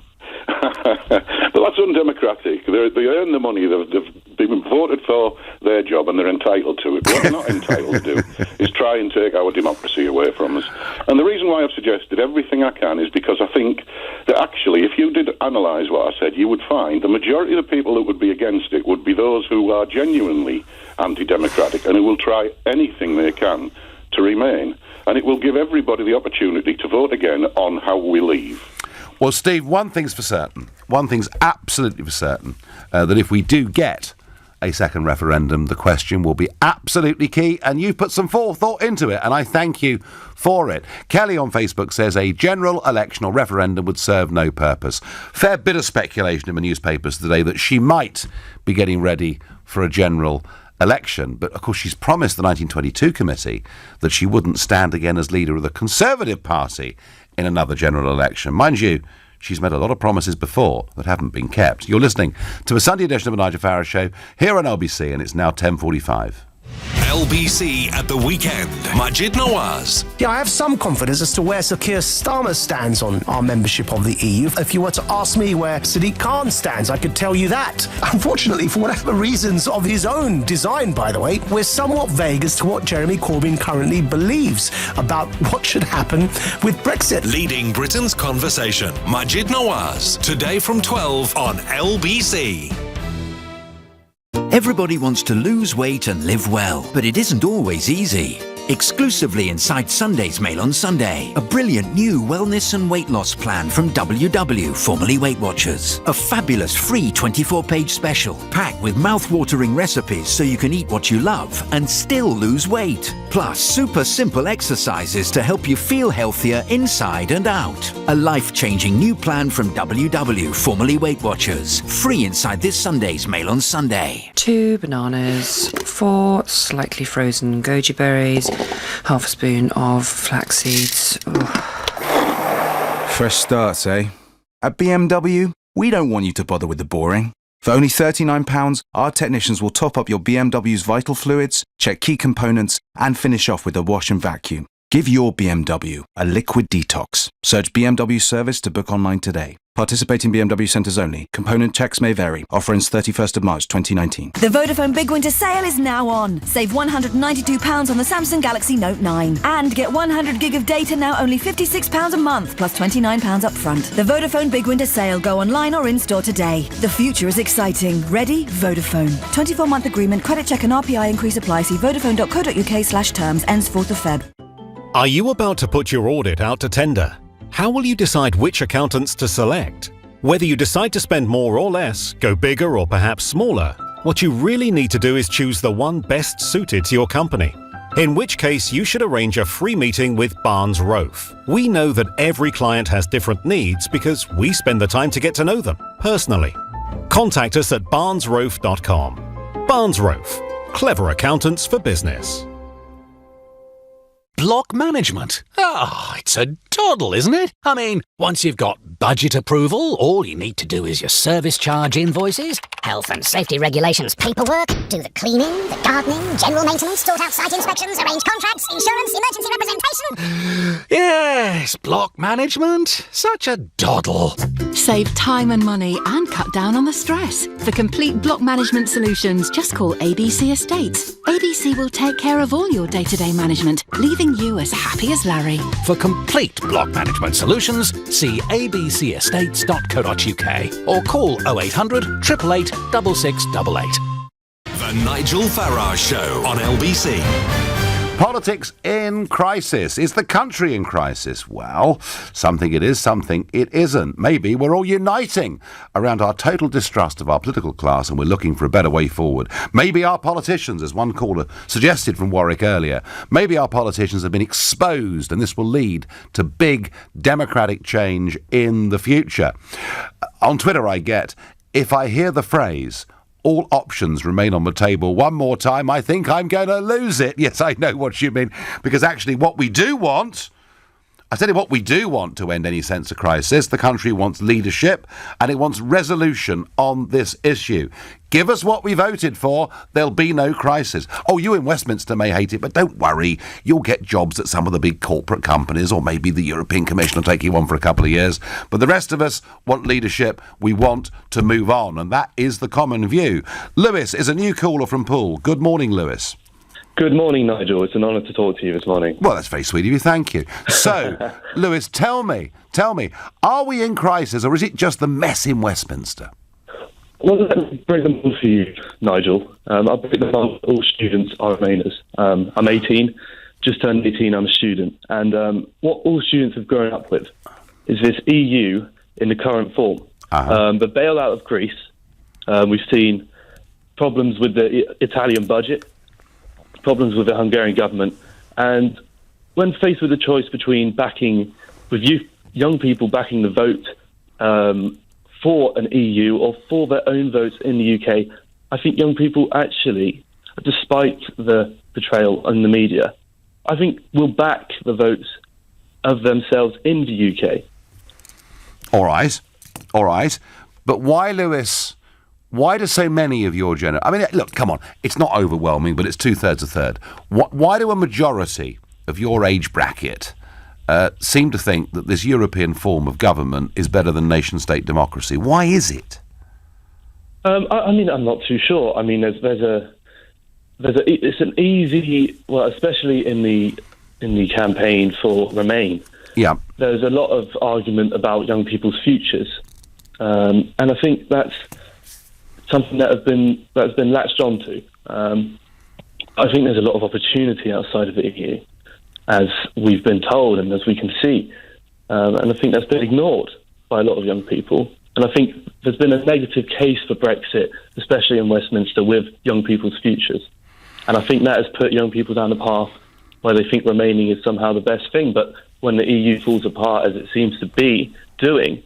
Well, that's undemocratic. They earn the money. They've been voted for their job and they're entitled to it. What they're not entitled to do is try and take our democracy away from us. And the reason why I've suggested everything I can is because I think that actually, if you did analyse what I said, you would find the majority of the people that would be against it would be those who are genuinely anti-democratic and who will try anything they can to remain. And it will give everybody the opportunity to vote again on how we leave. Well, Steve, one thing's for certain. One thing's absolutely for certain, that if we do get a second referendum, the question will be absolutely key, and you've put some forethought into it, and I thank you for it. Kelly on Facebook says a general election or referendum would serve no purpose. Fair bit of speculation in the newspapers today that she might be getting ready for a general election, but of course she's promised the 1922 committee that she wouldn't stand again as leader of the Conservative Party in another general election. Mind you, she's made a lot of promises before that haven't been kept. You're listening to a Sunday edition of the Nigel Farage Show here on LBC, and it's now 10:45. LBC at the weekend. Majid Nawaz. Yeah, I have some confidence as to where Sir Keir Starmer stands on our membership of the EU. If you were to ask me where Sadiq Khan stands, I could tell you that. Unfortunately, for whatever reasons of his own design, by the way, we're somewhat vague as to what Jeremy Corbyn currently believes about what should happen with Brexit. Leading Britain's conversation. Majid Nawaz. Today from 12 on LBC. Everybody wants to lose weight and live well, but it isn't always easy. Exclusively inside Sunday's Mail on Sunday, a brilliant new wellness and weight loss plan from WW, formerly Weight Watchers. A fabulous free 24-page special, packed with mouth-watering recipes so you can eat what you love and still lose weight. Plus, super simple exercises to help you feel healthier inside and out. A life-changing new plan from WW, formerly Weight Watchers. Free inside this Sunday's Mail on Sunday. 2 bananas, 4 slightly frozen goji berries, half a spoon of flax seeds. Fresh starts, eh? At BMW, we don't want you to bother with the boring. For only £39, our technicians will top up your BMW's vital fluids, check key components, and finish off with a wash and vacuum. Give your BMW a liquid detox. Search BMW service to book online today. Participating BMW centres only. Component checks may vary. Offer ends 31st of March 2019. The Vodafone Big Winter Sale is now on. Save £192 on the Samsung Galaxy Note 9. And get 100 gig of data now only £56 a month, plus £29 up front. The Vodafone Big Winter Sale. Go online or in-store today. The future is exciting. Ready? Vodafone. 24-month agreement. Credit check and RPI increase apply. See vodafone.co.uk/terms. Ends 4th of Feb. Are you about to put your audit out to tender? How will you decide which accountants to select? Whether you decide to spend more or less, go bigger or perhaps smaller, what you really need to do is choose the one best suited to your company. In which case, you should arrange a free meeting with Barnes Rofe. We know that every client has different needs because we spend the time to get to know them personally. Contact us at barnesrofe.com. Barnes Rofe. Clever accountants for business. Block management? It's a doddle, isn't it? I mean, once you've got budget approval, all you need to do is your service charge invoices, Health and safety regulations paperwork, do the cleaning, the gardening, general maintenance, sort out site inspections, arrange contracts, insurance, emergency representation. Yes, block management. Such a doddle. Save time and money and cut down on the stress. For complete block management solutions, just call ABC Estates. ABC will take care of all your day-to-day management, leaving you as happy as Larry. For complete block management solutions, see abcestates.co.uk or call 0800 888 6688. The Nigel Farage Show on LBC. Politics in crisis. Is the country in crisis? Well, something it is, something it isn't. Maybe we're all uniting around our total distrust of our political class and we're looking for a better way forward. Maybe our politicians, as one caller suggested from Warwick earlier, maybe our politicians have been exposed and this will lead to big democratic change in the future. On Twitter I get, if I hear the phrase, all options remain on the table one more time, I think I'm going to lose it. Yes, I know what you mean. Because actually what we do want, I tell you what we do want to end any sense of crisis. The country wants leadership and it wants resolution on this issue. Give us what we voted for, there'll be no crisis. Oh, you in Westminster may hate it, but don't worry. You'll get jobs at some of the big corporate companies, or maybe the European Commission will take you on for a couple of years. But the rest of us want leadership. We want to move on, and that is the common view. Lewis is a new caller from Poole. Good morning, Lewis. Good morning, Nigel. It's an honour to talk to you this morning. Well, that's very sweet of you. Thank you. So, Lewis, tell me, are we in crisis, or is it just the mess in Westminster? Well, let me break them down for you, Nigel. I'll break them down. All students are Remainers. I'm 18, just turned 18, I'm a student. And what all students have grown up with is this EU in the current form. The bailout of Greece, we've seen problems with the Italian budget, problems with the Hungarian government. And when faced with a choice between young people backing the vote for an EU or for their own votes in the UK, I think young people actually, despite the betrayal in the media, I think will back the votes of themselves in the UK. All right. But why, Lewis, why do so many of your generation... I mean, look, come on, it's not overwhelming, but it's two-thirds a third. Why do a majority of your age bracket seem to think that this European form of government is better than nation-state democracy? Why is it? I mean, I'm not too sure. I mean, it's an easy, well, especially in the campaign for Remain. Yeah, there's a lot of argument about young people's futures, and I think that's something that's been latched onto. I think there's a lot of opportunity outside of the EU, as we've been told and as we can see. And I think that's been ignored by a lot of young people. And I think there's been a negative case for Brexit, especially in Westminster, with young people's futures. And I think that has put young people down the path where they think remaining is somehow the best thing. But when the EU falls apart, as it seems to be doing,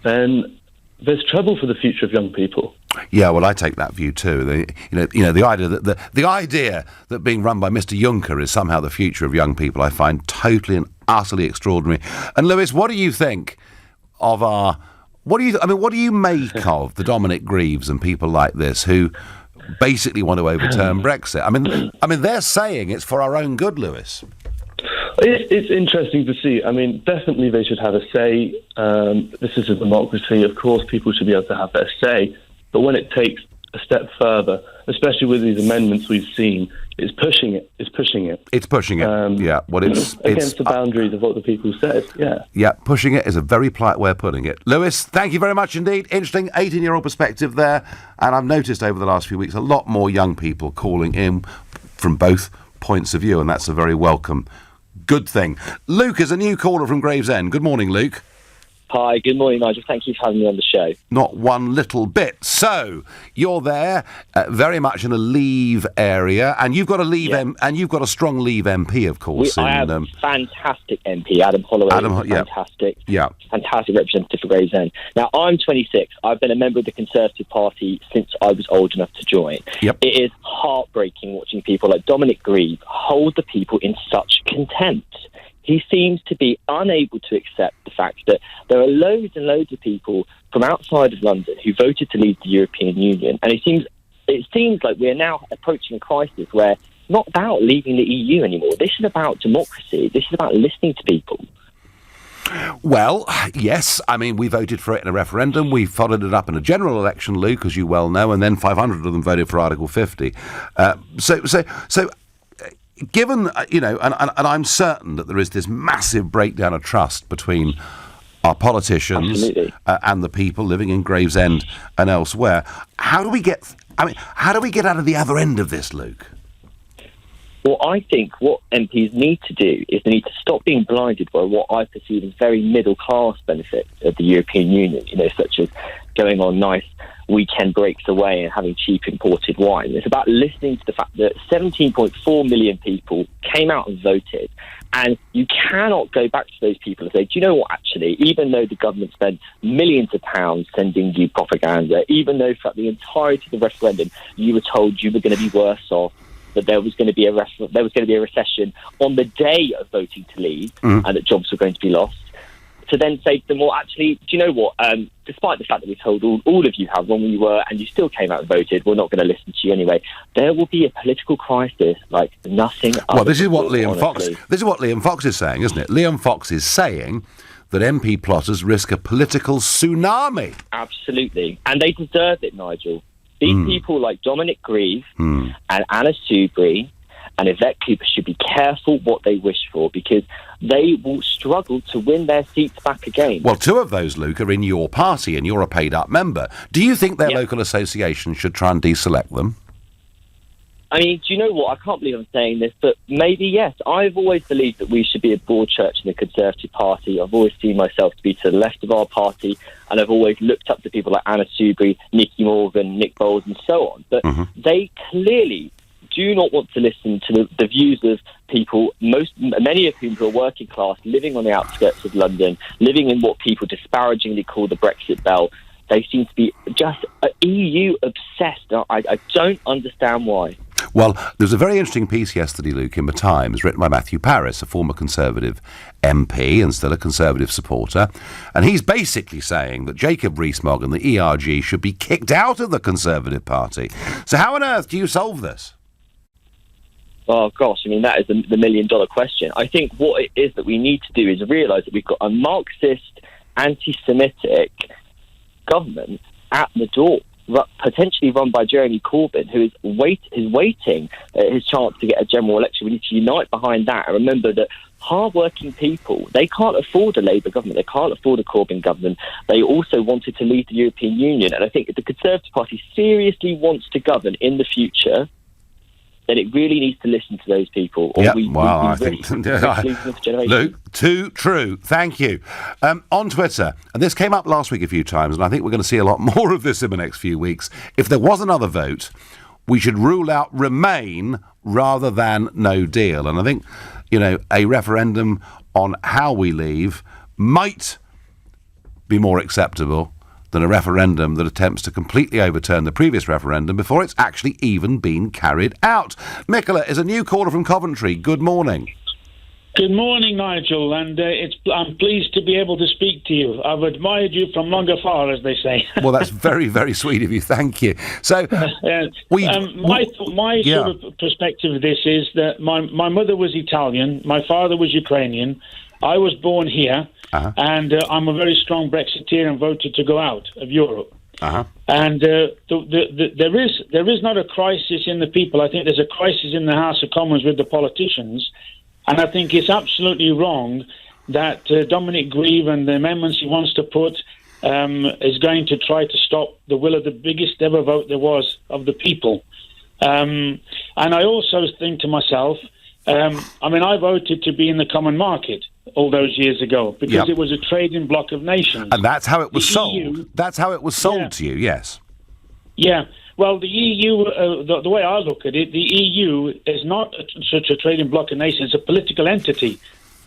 then there's trouble for the future of young people. Yeah, well, I take that view too. The idea that being run by Mr. Juncker is somehow the future of young people, I find totally and utterly extraordinary. And Lewis, what do you think of what do you make of the Dominic Greaves and people like this who basically want to overturn Brexit? I mean, they're saying it's for our own good, Lewis. It's interesting to see. I mean, definitely they should have a say. This is a democracy. Of course, people should be able to have their say. But when it takes a step further, especially with these amendments we've seen, it's pushing it. It's pushing it. Yeah. Well, it's against the boundaries of what the people said. Yeah. Yeah. Pushing it is a very polite way of putting it. Lewis, thank you very much indeed. Interesting 18-year-old perspective there. And I've noticed over the last few weeks a lot more young people calling in from both points of view, and that's a very welcome good thing. Luke is a new caller from Gravesend. Good morning, Luke. Hi, good morning, Nigel. Thank you for having me on the show. Not one little bit. So you're there, very much in a Leave area, and you've got a Leave and you've got a strong Leave MP, of course. I have a fantastic MP, Adam Holloway. Fantastic. Yeah. Fantastic representative for Gravesend. Now, I'm 26. I've been a member of the Conservative Party since I was old enough to join. Yep. It is heartbreaking watching people like Dominic Grieve hold the people in such contempt. He seems to be unable to accept the fact that there are loads and loads of people from outside of London who voted to leave the European Union. And it seems like we're now approaching a crisis where it's not about leaving the EU anymore. This is about democracy. This is about listening to people. Well, yes. I mean, we voted for it in a referendum. We followed it up in a general election, Luke, as you well know, and then 500 of them voted for Article 50. So given, and I'm certain that there is this massive breakdown of trust between our politicians and the people living in Gravesend and elsewhere, how do we get out of the other end of this, Luke? Well, I think what MPs need to do is they need to stop being blinded by what I perceive as very middle-class benefits of the European Union, such as going on nice weekend breaks away and having cheap imported wine. It's about listening to the fact that 17.4 million people came out and voted, and you cannot go back to those people and say, do you know what, actually, even though the government spent millions of pounds sending you propaganda, even though throughout the entirety of the referendum you were told you were going to be worse off, that there was going to be a recession on the day of voting to leave, and that jobs were going to be lost, to then say to them, well, actually, do you know what? Despite the fact that we told all of you how wrong we were, and you still came out and voted, we're not going to listen to you anyway. There will be a political crisis like nothing. Well, this is what Liam Fox is saying, isn't it? Liam Fox is saying that MP plotters risk a political tsunami. Absolutely, and they deserve it, Nigel. These people like Dominic Grieve and Anna Soubry and Yvette Cooper should be careful what they wish for, because they will struggle to win their seats back again. Well, two of those, Luke, are in your party and you're a paid-up member. Do you think their local association should try and deselect them? I mean, do you know what? I can't believe I'm saying this, but maybe yes. I've always believed that we should be a broad church in the Conservative Party. I've always seen myself to be to the left of our party, and I've always looked up to people like Anna Soubry, Nicky Morgan, Nick Bowles, and so on. But they clearly do not want to listen to the views of people, many of whom are working class, living on the outskirts of London, living in what people disparagingly call the Brexit belt. They seem to be just EU obsessed. I don't understand why. Well, there was a very interesting piece yesterday, Luke, in The Times, written by Matthew Parris, a former Conservative MP and still a Conservative supporter, and he's basically saying that Jacob Rees-Mogg and the ERG should be kicked out of the Conservative Party. So how on earth do you solve this? Oh, gosh, I mean, that is the million-dollar question. I think what it is that we need to do is realise that we've got a Marxist, anti-Semitic government at the door, potentially run by Jeremy Corbyn, who is waiting his chance to get a general election. We need to unite behind that and remember that hard-working people, they can't afford a Labour government, they can't afford a Corbyn government. They also wanted to leave the European Union, and I think if the Conservative Party seriously wants to govern in the future, then it really needs to listen to those people. Or I think Luke, too true. Thank you. On Twitter, and this came up last week a few times, and I think we're going to see a lot more of this in the next few weeks. If there was another vote, we should rule out Remain rather than No Deal. And I think, a referendum on how we leave might be more acceptable than a referendum that attempts to completely overturn the previous referendum before it's actually even been carried out. Nicola is a new caller from Coventry. Good morning. Good morning, Nigel, and I'm pleased to be able to speak to you. I've admired you from long afar, as they say. Well, that's very, very sweet of you. Thank you. So, my sort of perspective of this is that my mother was Italian, my father was Ukrainian. I was born here, and I'm a very strong Brexiteer and voted to go out of Europe. And there is not a crisis in the people. I think there's a crisis in the House of Commons with the politicians. And I think it's absolutely wrong that Dominic Grieve and the amendments he wants to put is going to try to stop the will of the biggest ever vote there was of the people. And I also think to myself, I voted to be in the common market. all those years ago because it was a trading bloc of nations. And that's how it was The sold. EU That's how it was sold to you, yes. Yeah. Well, the EU, the way I look at it, the EU is not such a trading bloc of nations. It's a political entity.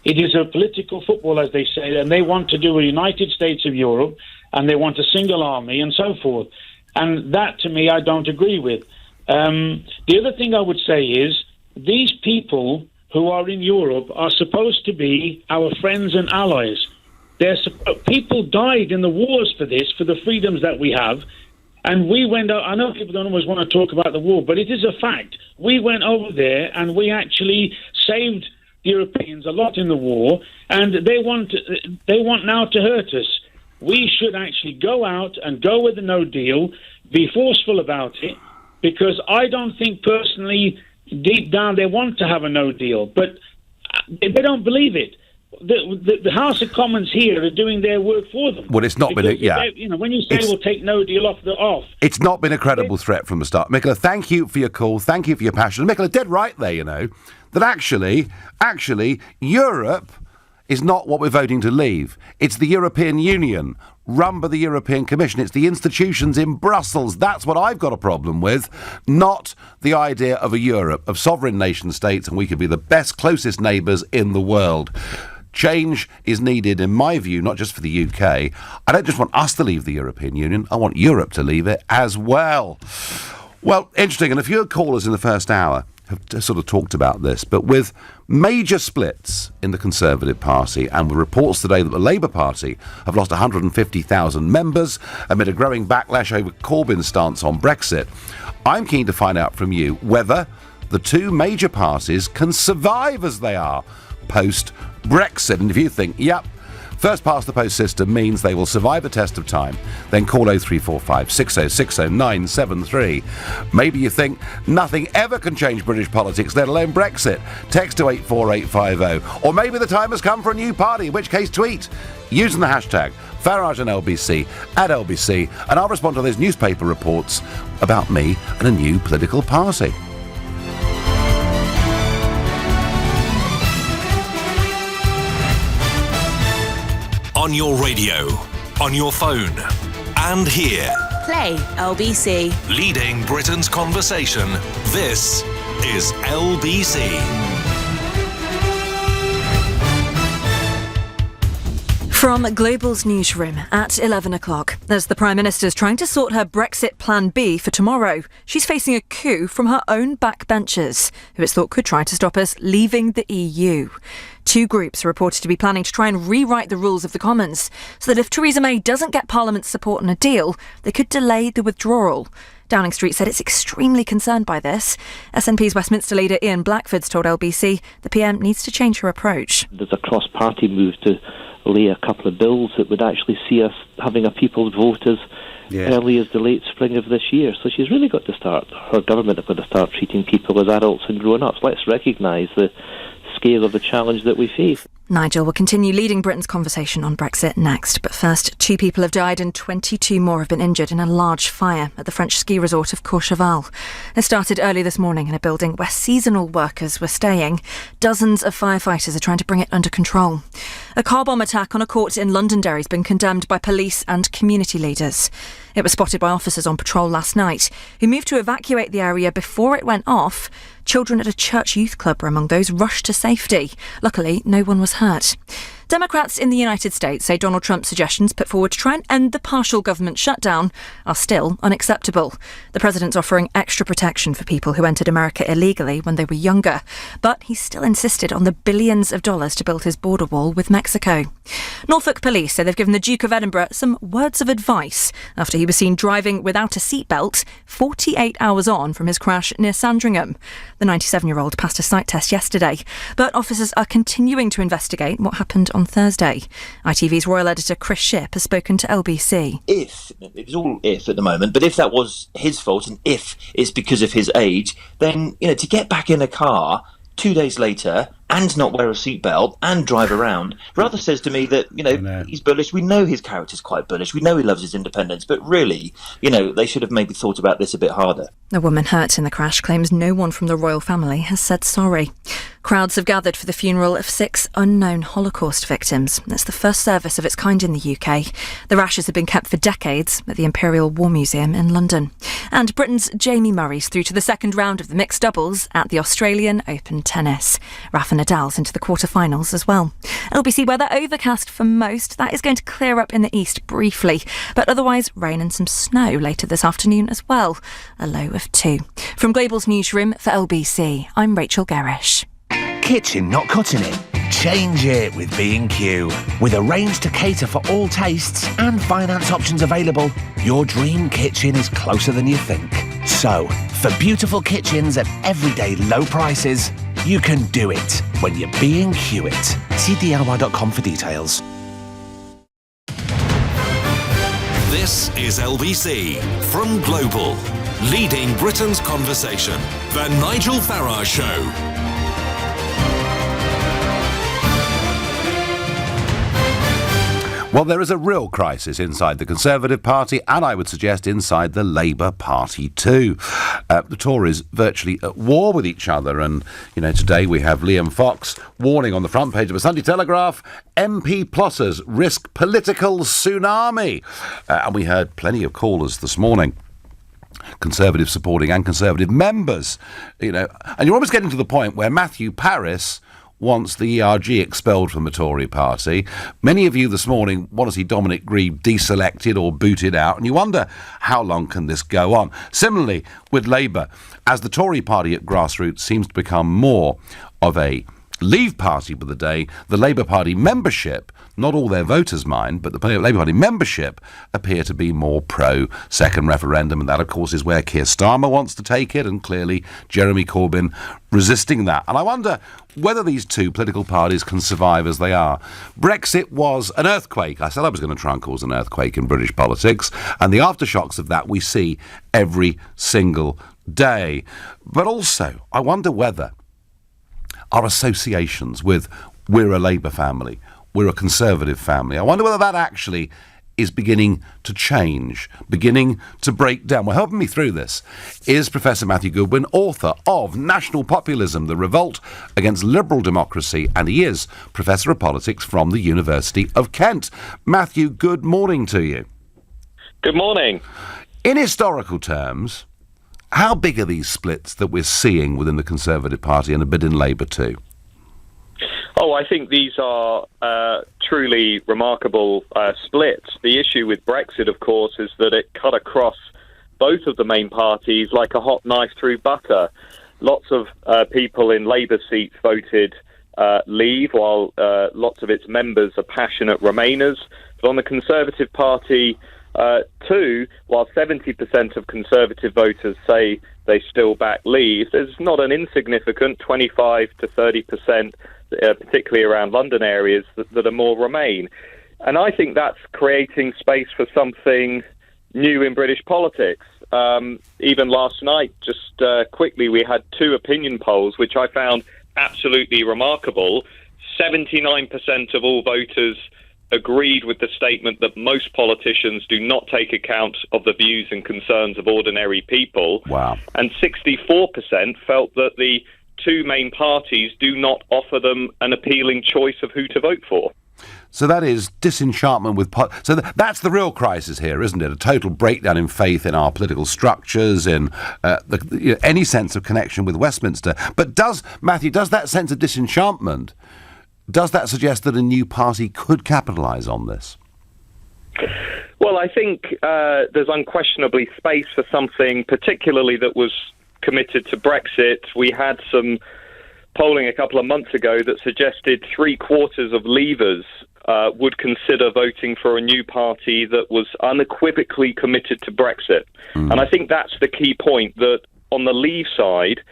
It is a political football, as they say, and they want to do a United States of Europe, and they want a single army and so forth. And that, to me, I don't agree with. The other thing I would say is these people who are in Europe are supposed to be our friends and allies. People died in the wars for this, for the freedoms that we have. And we went out, I know people don't always want to talk about the war, but it is a fact. We went over there and we actually saved the Europeans a lot in the war, and they want now to hurt us. We should actually go out and go with the no deal, be forceful about it, because I don't think personally, deep down, they want to have a no deal, but they don't believe it. The House of Commons here are doing their work for them. Well, it's not been when you say we'll take no deal off. It's not been a credible threat from the start. Michaela, thank you for your call. Thank you for your passion. Michaela, dead right there, that actually, Europe is not what we're voting to leave. It's the European Union, run by the European Commission. It's the institutions in Brussels. That's what I've got a problem with, not the idea of a Europe, of sovereign nation states, and we could be the best, closest neighbours in the world. Change is needed, in my view, not just for the UK. I don't just want us to leave the European Union. I want Europe to leave it as well. Well, interesting. And a few callers in the first hour have sort of talked about this, but with major splits in the Conservative Party and with reports today that the Labour Party have lost 150,000 members amid a growing backlash over Corbyn's stance on Brexit, I'm keen to find out from you whether the two major parties can survive as they are post-Brexit. And if you think, first past the post system means they will survive the test of time, then call 0345 6060 973. Maybe you think nothing ever can change British politics, let alone Brexit. Text to 84850. Or maybe the time has come for a new party, in which case tweet using the hashtag Farage and LBC at LBC, and I'll respond to those newspaper reports about me and a new political party. On your radio, on your phone, and here. Play LBC. Leading Britain's conversation. This is LBC. From Global's newsroom at 11 o'clock, as the Prime Minister's trying to sort her Brexit Plan B for tomorrow, she's facing a coup from her own backbenchers, who it's thought could try to stop us leaving the EU. Two groups are reported to be planning to try and rewrite the rules of the Commons, so that if Theresa May doesn't get Parliament's support on a deal, they could delay the withdrawal. Downing Street said it's extremely concerned by this. SNP's Westminster leader Ian Blackford's told LBC the PM needs to change her approach. There's a cross-party move to lay a couple of bills that would actually see us having a people's vote as early as the late spring of this year. So she's really got to start, her government have got to start treating people as adults and grown-ups. Let's recognise the scale of the challenge that we face. Nigel will continue leading Britain's conversation on Brexit next. But first, 2 people have died and 22 more have been injured in a large fire at the French ski resort of Courchevel. It started early this morning in a building where seasonal workers were staying. Dozens of firefighters are trying to bring it under control. A car bomb attack on a court in Londonderry has been condemned by police and community leaders. It was spotted by officers on patrol last night, who moved to evacuate the area before it went off. Children at a church youth club were among those rushed to safety. Luckily, no one was hurt. Democrats in the United States say Donald Trump's suggestions put forward to try and end the partial government shutdown are still unacceptable. The president's offering extra protection for people who entered America illegally when they were younger, but he still insisted on the billions of dollars to build his border wall with Mexico. Norfolk police say they've given the Duke of Edinburgh some words of advice after he was seen driving without a seatbelt 48 hours on from his crash near Sandringham. The 97-year-old passed a sight test yesterday, but officers are continuing to investigate what happened on Thursday. ITV's royal editor Chris Shipp has spoken to LBC. If, it's all if at the moment, but if that was his fault and if it's because of his age, then, to get back in a car 2 days later and not wear a seatbelt and drive around rather says to me that, he's bullish. We know his character's quite bullish. We know he loves his independence, but really, they should have maybe thought about this a bit harder. A woman hurt in the crash claims no one from the royal family has said sorry. Crowds have gathered for the funeral of 6 unknown Holocaust victims. It's the first service of its kind in the UK. The ashes have been kept for decades at the Imperial War Museum in London. And Britain's Jamie Murray's through to the second round of the mixed doubles at the Australian Open Tennis. Rafa Nadal's into the quarter-finals as well. LBC weather overcast for most. That is going to clear up in the east briefly, but otherwise rain and some snow later this afternoon as well. A low of 2. From Global's newsroom for LBC, I'm Rachel Garish. Kitchen not cutting it? Change it with B&Q. With a range to cater for all tastes and finance options available, your dream kitchen is closer than you think. So, for beautiful kitchens at everyday low prices, you can do it when you B&Q it. See DIY.com for details. This is LBC from Global, leading Britain's conversation. The Nigel Farage Show. Well, there is a real crisis inside the Conservative Party, and I would suggest inside the Labour Party too. The Tories virtually at war with each other, and, today we have Liam Fox warning on the front page of a Sunday Telegraph, MP plotters risk political tsunami. And we heard plenty of callers this morning, Conservative supporting and Conservative members, and you're almost getting to the point where Matthew Parris wants the ERG expelled from the Tory party. Many of you this morning want to see Dominic Grieve deselected or booted out, and you wonder how long can this go on. Similarly with Labour, as the Tory party at grassroots seems to become more of a Leave party for the day, the Labour Party membership, not all their voters mind, but the Labour Party membership appear to be more pro-second referendum, and that, of course, is where Keir Starmer wants to take it, and clearly Jeremy Corbyn resisting that. And I wonder whether these two political parties can survive as they are. Brexit was an earthquake. I said I was going to try and cause an earthquake in British politics, and the aftershocks of that we see every single day. But also, I wonder whether our associations with we're a Labour family, we're a Conservative family, I wonder whether that actually is beginning to change, beginning to break down. Well, helping me through this is Professor Matthew Goodwin, author of National Populism, The Revolt Against Liberal Democracy, and he is Professor of Politics from the University of Kent. Matthew, good morning to you. Good morning. In historical terms, how big are these splits that we're seeing within the Conservative Party and a bit in Labour too? Oh, I think these are truly remarkable splits. The issue with Brexit, of course, is that it cut across both of the main parties like a hot knife through butter. Lots of people in Labour seats voted Leave, while lots of its members are passionate Remainers. But on the Conservative Party, too, while 70% of Conservative voters say they still back Leave, there's not an insignificant 25 to 30%, particularly around London areas, that are more Remain. And I think that's creating space for something new in British politics. Even last night, just quickly, we had 2 opinion polls, which I found absolutely remarkable. 79% of all voters agreed with the statement that most politicians do not take account of the views and concerns of ordinary people. Wow. And 64% felt that the 2 main parties do not offer them an appealing choice of who to vote for. So that is disenchantment with... that's the real crisis here, isn't it? A total breakdown in faith in our political structures, in any sense of connection with Westminster. But Matthew, does that sense of disenchantment, does that suggest that a new party could capitalise on this? Well, I think there's unquestionably space for something, particularly that was committed to Brexit. We had some polling a couple of months ago that suggested 3/4 of Leavers would consider voting for a new party that was unequivocally committed to Brexit. And I think that's the key point, that on the Leave side,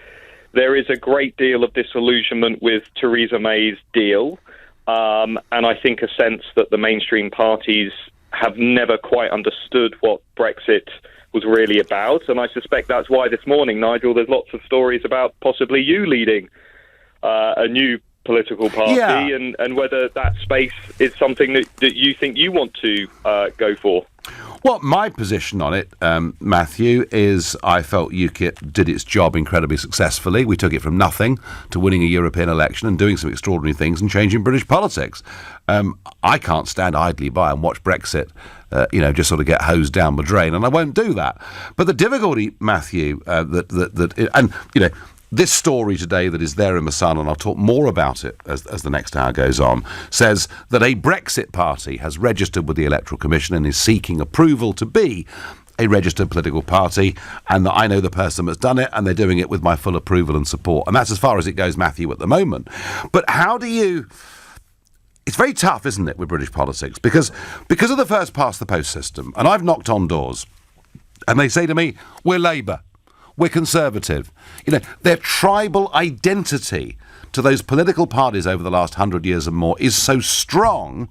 there is a great deal of disillusionment with Theresa May's deal, and I think a sense that the mainstream parties have never quite understood what Brexit was really about. And I suspect that's why this morning, Nigel, there's lots of stories about possibly you leading a new political party, and whether that space is something that you think you want to go for. Well, my position on it, Matthew, is I felt UKIP did its job incredibly successfully. We took it from nothing to winning a European election and doing some extraordinary things and changing British politics. I can't stand idly by and watch Brexit, just sort of get hosed down the drain, and I won't do that. But the difficulty, Matthew, this story today that is there in the Sun, and I'll talk more about it as the next hour goes on, says that a Brexit party has registered with the Electoral Commission and is seeking approval to be a registered political party, and that I know the person that's done it, and they're doing it with my full approval and support. And that's as far as it goes, Matthew, at the moment. But how do you... It's very tough, isn't it, with British politics? Because of the first past the post system, and I've knocked on doors, and they say to me, we're Labour. We're Conservative. Their tribal identity to those political parties over the last 100 years and more is so strong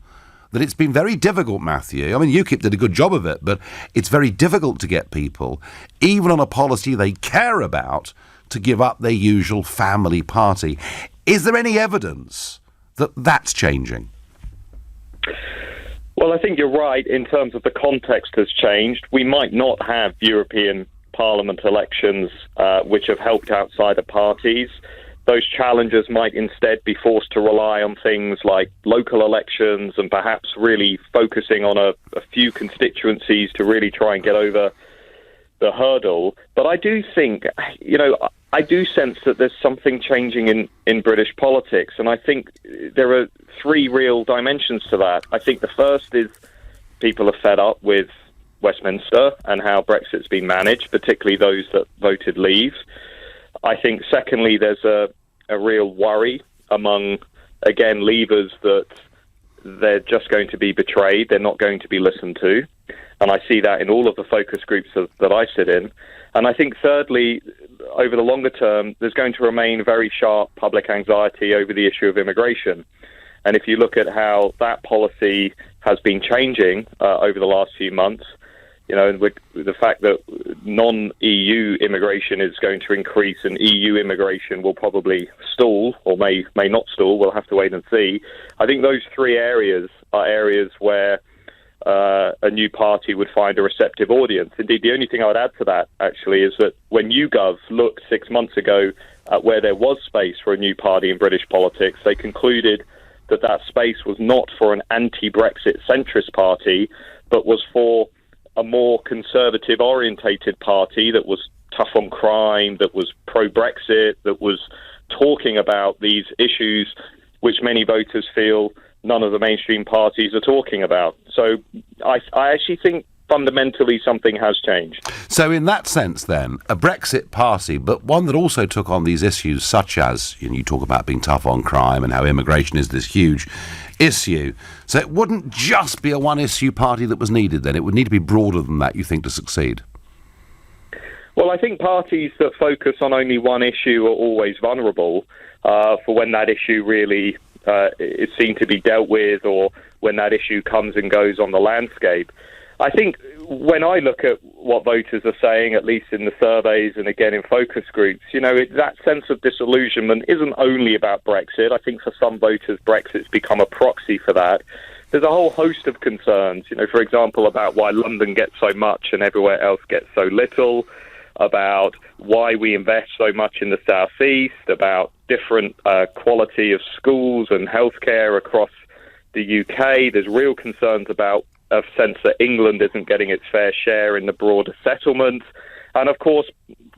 that it's been very difficult, Matthew. I mean, UKIP did a good job of it, but it's very difficult to get people, even on a policy they care about, to give up their usual family party. Is there any evidence that that's changing? Well, I think you're right in terms of the context has changed. We might not have European Parliament elections which have helped outsider parties. Those challengers might instead be forced to rely on things like local elections and perhaps really focusing on a few constituencies to really try and get over the hurdle. But I do think, I do sense that there's something changing in British politics, and I think there are three real dimensions to that. I think the first is people are fed up with Westminster and how Brexit's been managed, particularly those that voted leave. I think, secondly, there's a real worry among, again, leavers that they're just going to be betrayed, they're not going to be listened to. And I see that in all of the focus groups that I sit in. And I think, thirdly, over the longer term, there's going to remain very sharp public anxiety over the issue of immigration. And if you look at how that policy has been changing over the last few months, with the fact that non-EU immigration is going to increase and EU immigration will probably stall or may not stall, we'll have to wait and see. I think those three areas are areas where a new party would find a receptive audience. Indeed, the only thing I would add to that, actually, is that when YouGov looked 6 months ago at where there was space for a new party in British politics, they concluded that space was not for an anti-Brexit centrist party, but was for a more conservative-orientated party that was tough on crime, that was pro-Brexit, that was talking about these issues which many voters feel none of the mainstream parties are talking about. So I actually think fundamentally something has changed. So in that sense, then, a Brexit party, but one that also took on these issues such as, you talk about being tough on crime and how immigration is this huge issue. So it wouldn't just be a one-issue party that was needed then. It would need to be broader than that, you think, to succeed? Well, I think parties that focus on only one issue are always vulnerable for when that issue really is seen to be dealt with, or when that issue comes and goes on the landscape. I think when I look at what voters are saying, at least in the surveys and again in focus groups, that sense of disillusionment isn't only about Brexit. I think for some voters, Brexit's become a proxy for that. There's a whole host of concerns, for example, about why London gets so much and everywhere else gets so little, about why we invest so much in the South East, about different quality of schools and healthcare across the UK. There's real concerns about a sense that England isn't getting its fair share in the broader settlement. And, of course,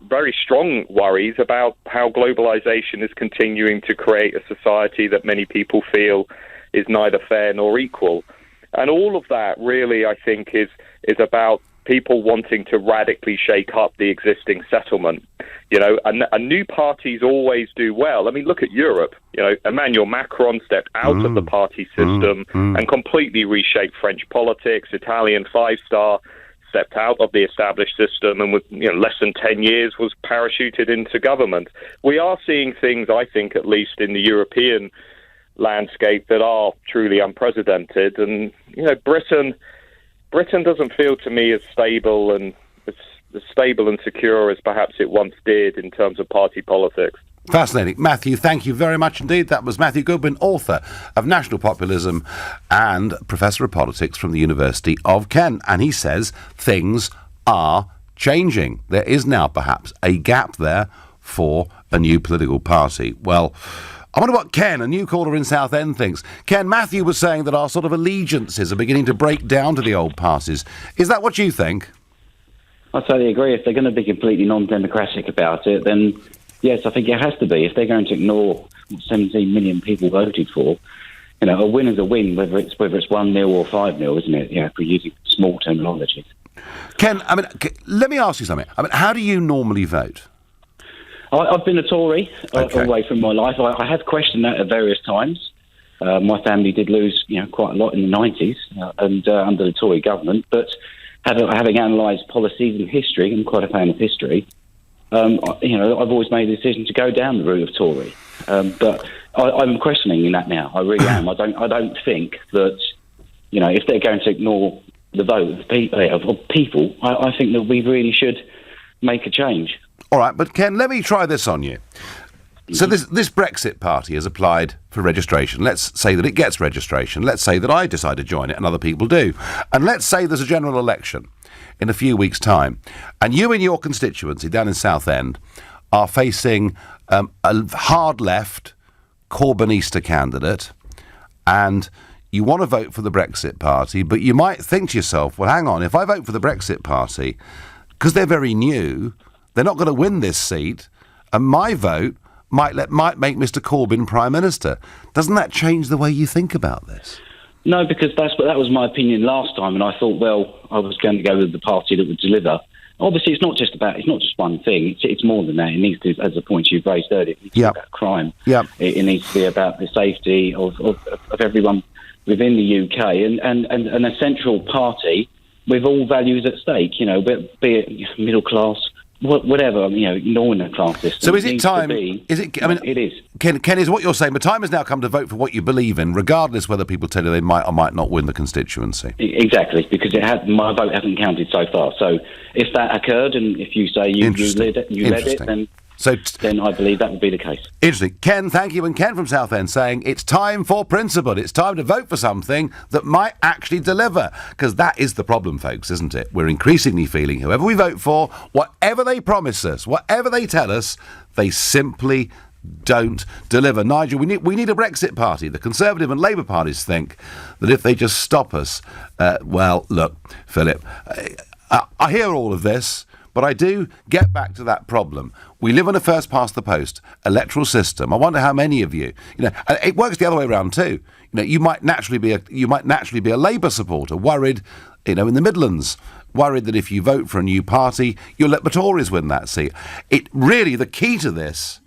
very strong worries about how globalization is continuing to create a society that many people feel is neither fair nor equal. And all of that really, I think, is about people wanting to radically shake up the existing settlement. And new parties always do well. I mean, look at Europe. Emmanuel Macron stepped out of the party system and completely reshaped French politics. Italian five-star stepped out of the established system and with less than 10 years was parachuted into government. We are seeing things, I think, at least in the European landscape, that are truly unprecedented. And, Britain doesn't feel to me as stable and secure as perhaps it once did in terms of party politics. Fascinating. Matthew, thank you very much indeed. That was Matthew Goodwin, author of National Populism and Professor of Politics from the University of Kent. And he says things are changing. There is now perhaps a gap there for a new political party. Well, I wonder what Ken, a new caller in Southend, thinks. Ken, Matthew was saying that our sort of allegiances are beginning to break down to the old parties. Is that what you think? I totally agree. If they're going to be completely non-democratic about it, then yes, I think it has to be. If they're going to ignore what 17 million people voted for, a win is a win, whether it's 1-0 or 5-0, isn't it? If we're using small terminology. Ken, let me ask you something. How do you normally vote? I've been a Tory all the way through my life. I have questioned that at various times. My family did lose, quite a lot in the 90s and under the Tory government. But having analysed policies and history, I'm quite a fan of history. I've always made a decision to go down the route of Tory. But I'm questioning that now. I really am. I don't think that, if they're going to ignore the vote of people, I think that we really should make a change. All right, but Ken, let me try this on you. So this Brexit party has applied for registration. Let's say that it gets registration. Let's say that I decide to join it and other people do. And let's say there's a general election in a few weeks' time. And you in your constituency down in Southend are facing a hard left Corbynista candidate, and you want to vote for the Brexit party, but you might think to yourself, well, hang on, if I vote for the Brexit party, because they're very new, they're not going to win this seat, and my vote might make Mr. Corbyn Prime Minister. Doesn't that change the way you think about this? No, because that was my opinion last time, and I thought, well, I was going to go with the party that would deliver. Obviously, it's not just one thing. It's more than that. It needs to, as the point you've raised earlier, it needs to be about crime. Yep. It needs to be about the safety of everyone within the UK, and a central party with all values at stake. Be it middle class, whatever. Ignoring the class system. So is it time? It is. Ken, is what you're saying? The time has now come to vote for what you believe in, regardless whether people tell you they might or might not win the constituency. Exactly, because my vote hasn't counted so far. So if that occurred, and if you say you led it, then I believe that would be the case. Interesting. Ken, thank you. And Ken from Southend saying it's time for principle. It's time to vote for something that might actually deliver. Because that is the problem, folks, isn't it? We're increasingly feeling whoever we vote for, whatever they promise us, whatever they tell us, they simply don't deliver. Nigel, we need a Brexit party. The Conservative and Labour parties think that if they just stop us, well, look, Philip, I hear all of this, but I do get back to that problem. We live in a first-past-the-post electoral system. I wonder how many of you, it works the other way around too. You might naturally be a Labour supporter, worried, in the Midlands, worried that if you vote for a new party, you'll let the Tories win that seat. The key to this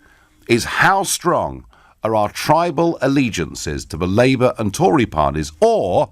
is how strong are our tribal allegiances to the Labour and Tory parties, or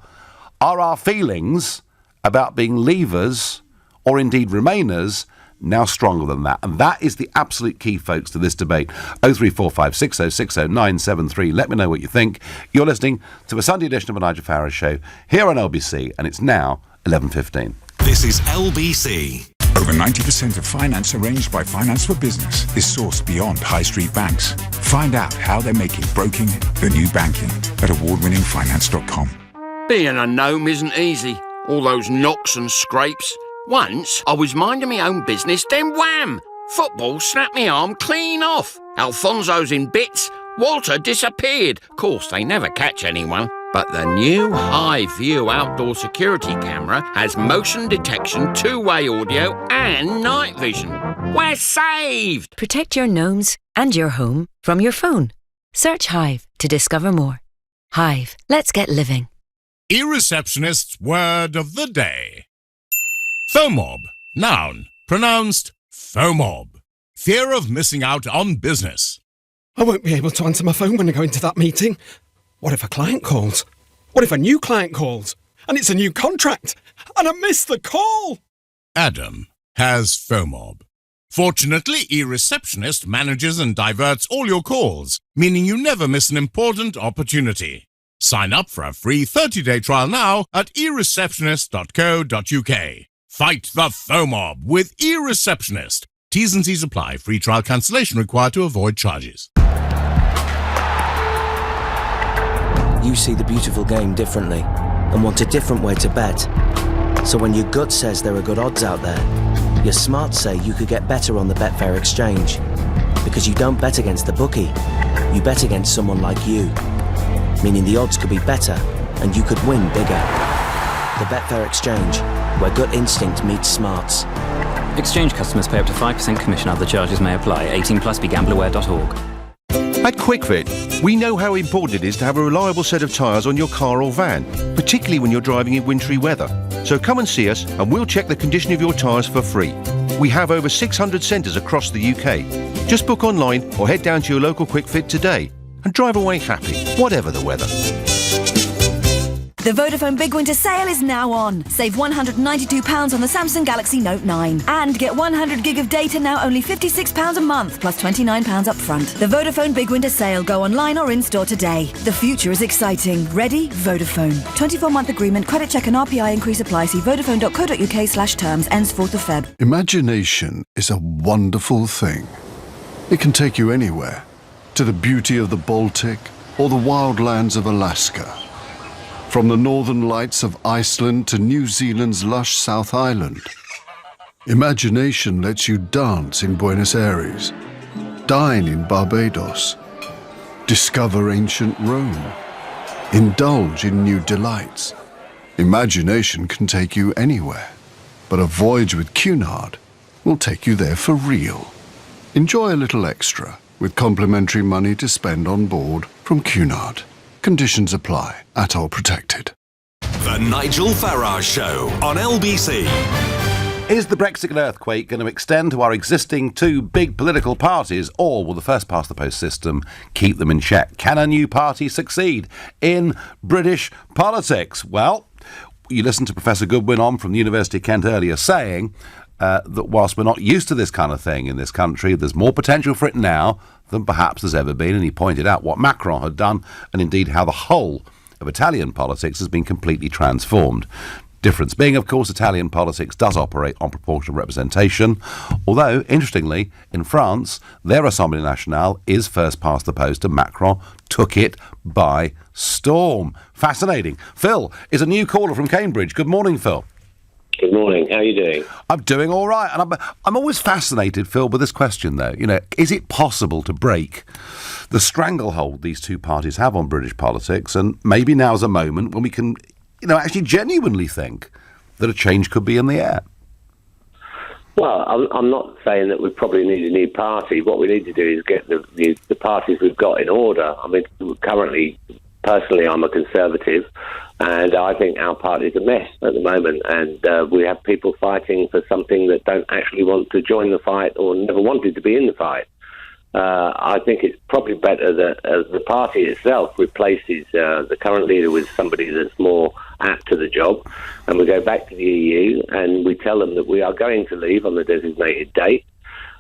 are our feelings about being Leavers or indeed Remainers now stronger than that? And that is the absolute key, folks, to this debate. 0345 6060 973. Let me know what you think. You're listening to a Sunday edition of the Nigel Farage Show here on LBC, and it's now 11:15. This is LBC. Over 90% of finance arranged by Finance for Business is sourced beyond high street banks. Find out how they're making broking the new banking at awardwinningfinance.com. Being a gnome isn't easy. All those knocks and scrapes. Once, I was minding my own business, then wham! Football snapped my arm clean off. Alfonso's in bits. Walter disappeared. Of course, they never catch anyone. But the new High View outdoor security camera has motion detection, two-way audio and night vision. We're saved! Protect your gnomes and your home from your phone. Search Hive to discover more. Hive, let's get living. E-Receptionist's word of the day. FOMOB. Noun. Pronounced FOMOB. Fear of missing out on business. I won't be able to answer my phone when I go into that meeting. What if a client calls? What if a new client calls? And it's a new contract, and I missed the call? Adam has FOMOB. Fortunately, E-Receptionist manages and diverts all your calls, meaning you never miss an important opportunity. Sign up for a free 30-day trial now at ereceptionist.co.uk. Fight the FOMOB with E-Receptionist. T's and C's apply. Free trial cancellation required to avoid charges. You see the beautiful game differently and want a different way to bet. So when your gut says there are good odds out there, your smarts say you could get better on the Betfair exchange. Because you don't bet against the bookie, you bet against someone like you. Meaning the odds could be better and you could win bigger. The Betfair exchange, where gut instinct meets smarts. Exchange customers pay up to 5% commission. Other charges may apply. 18+, begambleaware.org. At QuickFit, we know how important it is to have a reliable set of tyres on your car or van, particularly when you're driving in wintry weather. So come and see us and we'll check the condition of your tyres for free. We have over 600 centres across the UK. Just book online or head down to your local QuickFit today and drive away happy, whatever the weather. The Vodafone Big Winter Sale is now on. Save £192 on the Samsung Galaxy Note 9. And get 100 gig of data now only £56 a month, plus £29 up front. The Vodafone Big Winter Sale. Go online or in-store today. The future is exciting. Ready? Vodafone. 24-month agreement, credit check and RPI increase apply. See vodafone.co.uk/terms. Ends 4th of Feb. Imagination is a wonderful thing. It can take you anywhere. To the beauty of the Baltic or the wild lands of Alaska. From the northern lights of Iceland to New Zealand's lush South Island. Imagination lets you dance in Buenos Aires, dine in Barbados, discover ancient Rome, indulge in new delights. Imagination can take you anywhere, but a voyage with Cunard will take you there for real. Enjoy a little extra with complimentary money to spend on board from Cunard. Conditions apply. Atoll protected. The Nigel Farage Show on LBC. Is the Brexit earthquake going to extend to our existing two big political parties, or will the first-past-the-post system keep them in check? Can a new party succeed in British politics? Well, you listened to Professor Goodwin on from the University of Kent earlier saying that whilst we're not used to this kind of thing in this country, there's more potential for it now than perhaps there's ever been, and he pointed out what Macron had done and indeed how the whole of Italian politics has been completely transformed. Difference being, of course, Italian politics does operate on proportional representation, although, interestingly, in France, their Assemblée Nationale is first past the post and Macron took it by storm. Fascinating. Phil is a new caller from Cambridge. Good morning, Phil. Good morning. How are you doing? I'm doing all right. And I'm always fascinated, Phil, with this question, though. You know, is it possible to break the stranglehold these two parties have on British politics? And maybe now's a moment when we can, actually genuinely think that a change could be in the air. Well, I'm not saying that we probably need a new party. What we need to do is get the parties we've got in order. I mean, currently, personally, I'm a Conservative. And I think our party's a mess at the moment, and we have people fighting for something that don't actually want to join the fight or never wanted to be in the fight. I think it's probably better that the party itself replaces the current leader with somebody that's more apt to the job, and we go back to the EU and we tell them that we are going to leave on the designated date,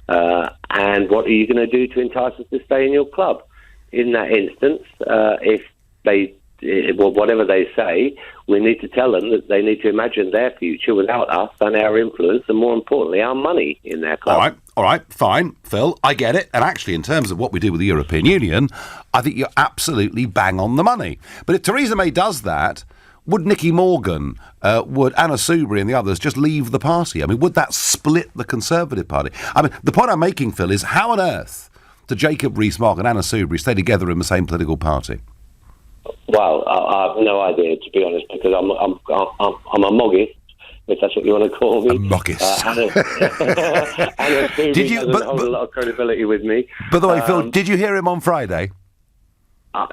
and what are you going to do to entice us to stay in your club? In that instance, if they whatever they say, we need to tell them that they need to imagine their future without us and our influence, and more importantly, our money in their club. All right, fine, Phil, I get it. And actually, in terms of what we do with the European Union, I think you're absolutely bang on the money. But if Theresa May does that, would Nicky Morgan, would Anna Soubry and the others just leave the party? I mean, would that split the Conservative Party? I mean, the point I'm making, Phil, is how on earth do Jacob Rees-Mogg and Anna Soubry stay together in the same political party? Well, I have no idea, to be honest, because I'm a moggist, if that's what you want to call me. A moggist. Anna Soubry doesn't hold a lot of credibility with me. By the way, Phil, did you hear him on Friday?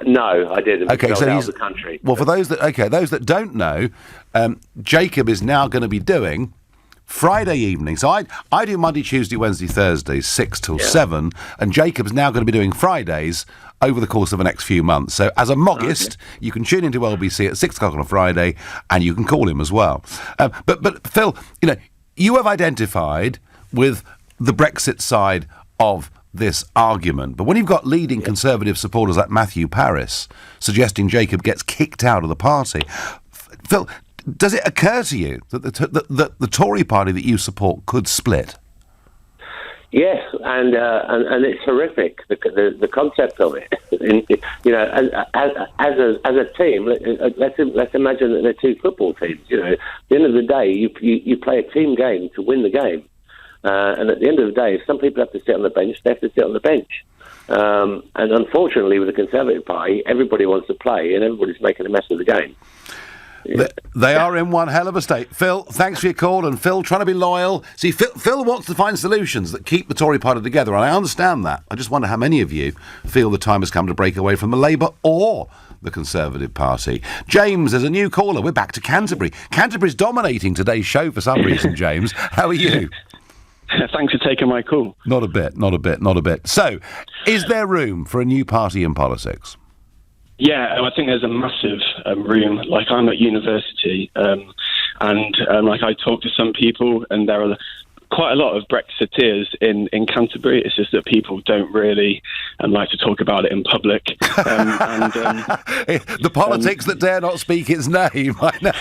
No, I didn't. Okay, so he's out of the country. Well, for those that don't know, Jacob is now going to be doing Friday evening. So I do Monday, Tuesday, Wednesday, Thursday, 6 till 7, and Jacob's now going to be doing Fridays over the course of the next few months. So as a moggist, you can tune into LBC at 6 o'clock on a Friday, and you can call him as well. But Phil, you have identified with the Brexit side of this argument, but when you've got leading Conservative supporters like Matthew Parris suggesting Jacob gets kicked out of the party, Phil, does it occur to you that the Tory party that you support could split? Yes, and it's horrific, the concept of it. As a team, let's imagine that they're two football teams. At the end of the day, you play a team game to win the game, and at the end of the day, if some people have to sit on the bench, they have to sit on the bench. And unfortunately, with the Conservative Party, everybody wants to play, and everybody's making a mess of the game. They are in one hell of a state. Phil, thanks for your call. And Phil, trying to be loyal. See, Phil wants to find solutions that keep the Tory party together, and I understand that. I just wonder how many of you feel the time has come to break away from the Labour or the Conservative Party. James is a new caller. We're back to Canterbury. Canterbury's dominating today's show for some reason, James. How are you? Thanks for taking my call. Not a bit. So, is there room for a new party in politics? Yeah, I think there's a massive room. Like, I'm at university, and I talk to some people, and there are quite a lot of Brexiteers in Canterbury. It's just that people don't really like to talk about it in public. The politics that dare not speak its name, I know.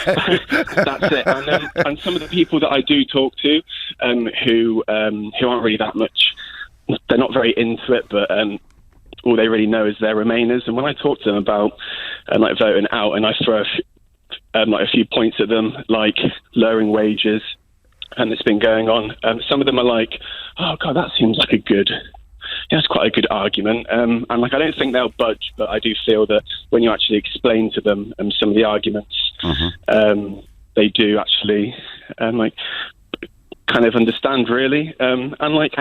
That's it. And some of the people that I do talk to, who aren't really that much, they're not very into it, but all they really know is they're Remainers. And when I talk to them about voting out, and I throw a few points at them, like lowering wages, and it's been going on, some of them are like, "Oh God, that seems like that's quite a good argument." And I don't think they'll budge, but I do feel that when you actually explain to them some of the arguments, they do actually kind of understand, really. And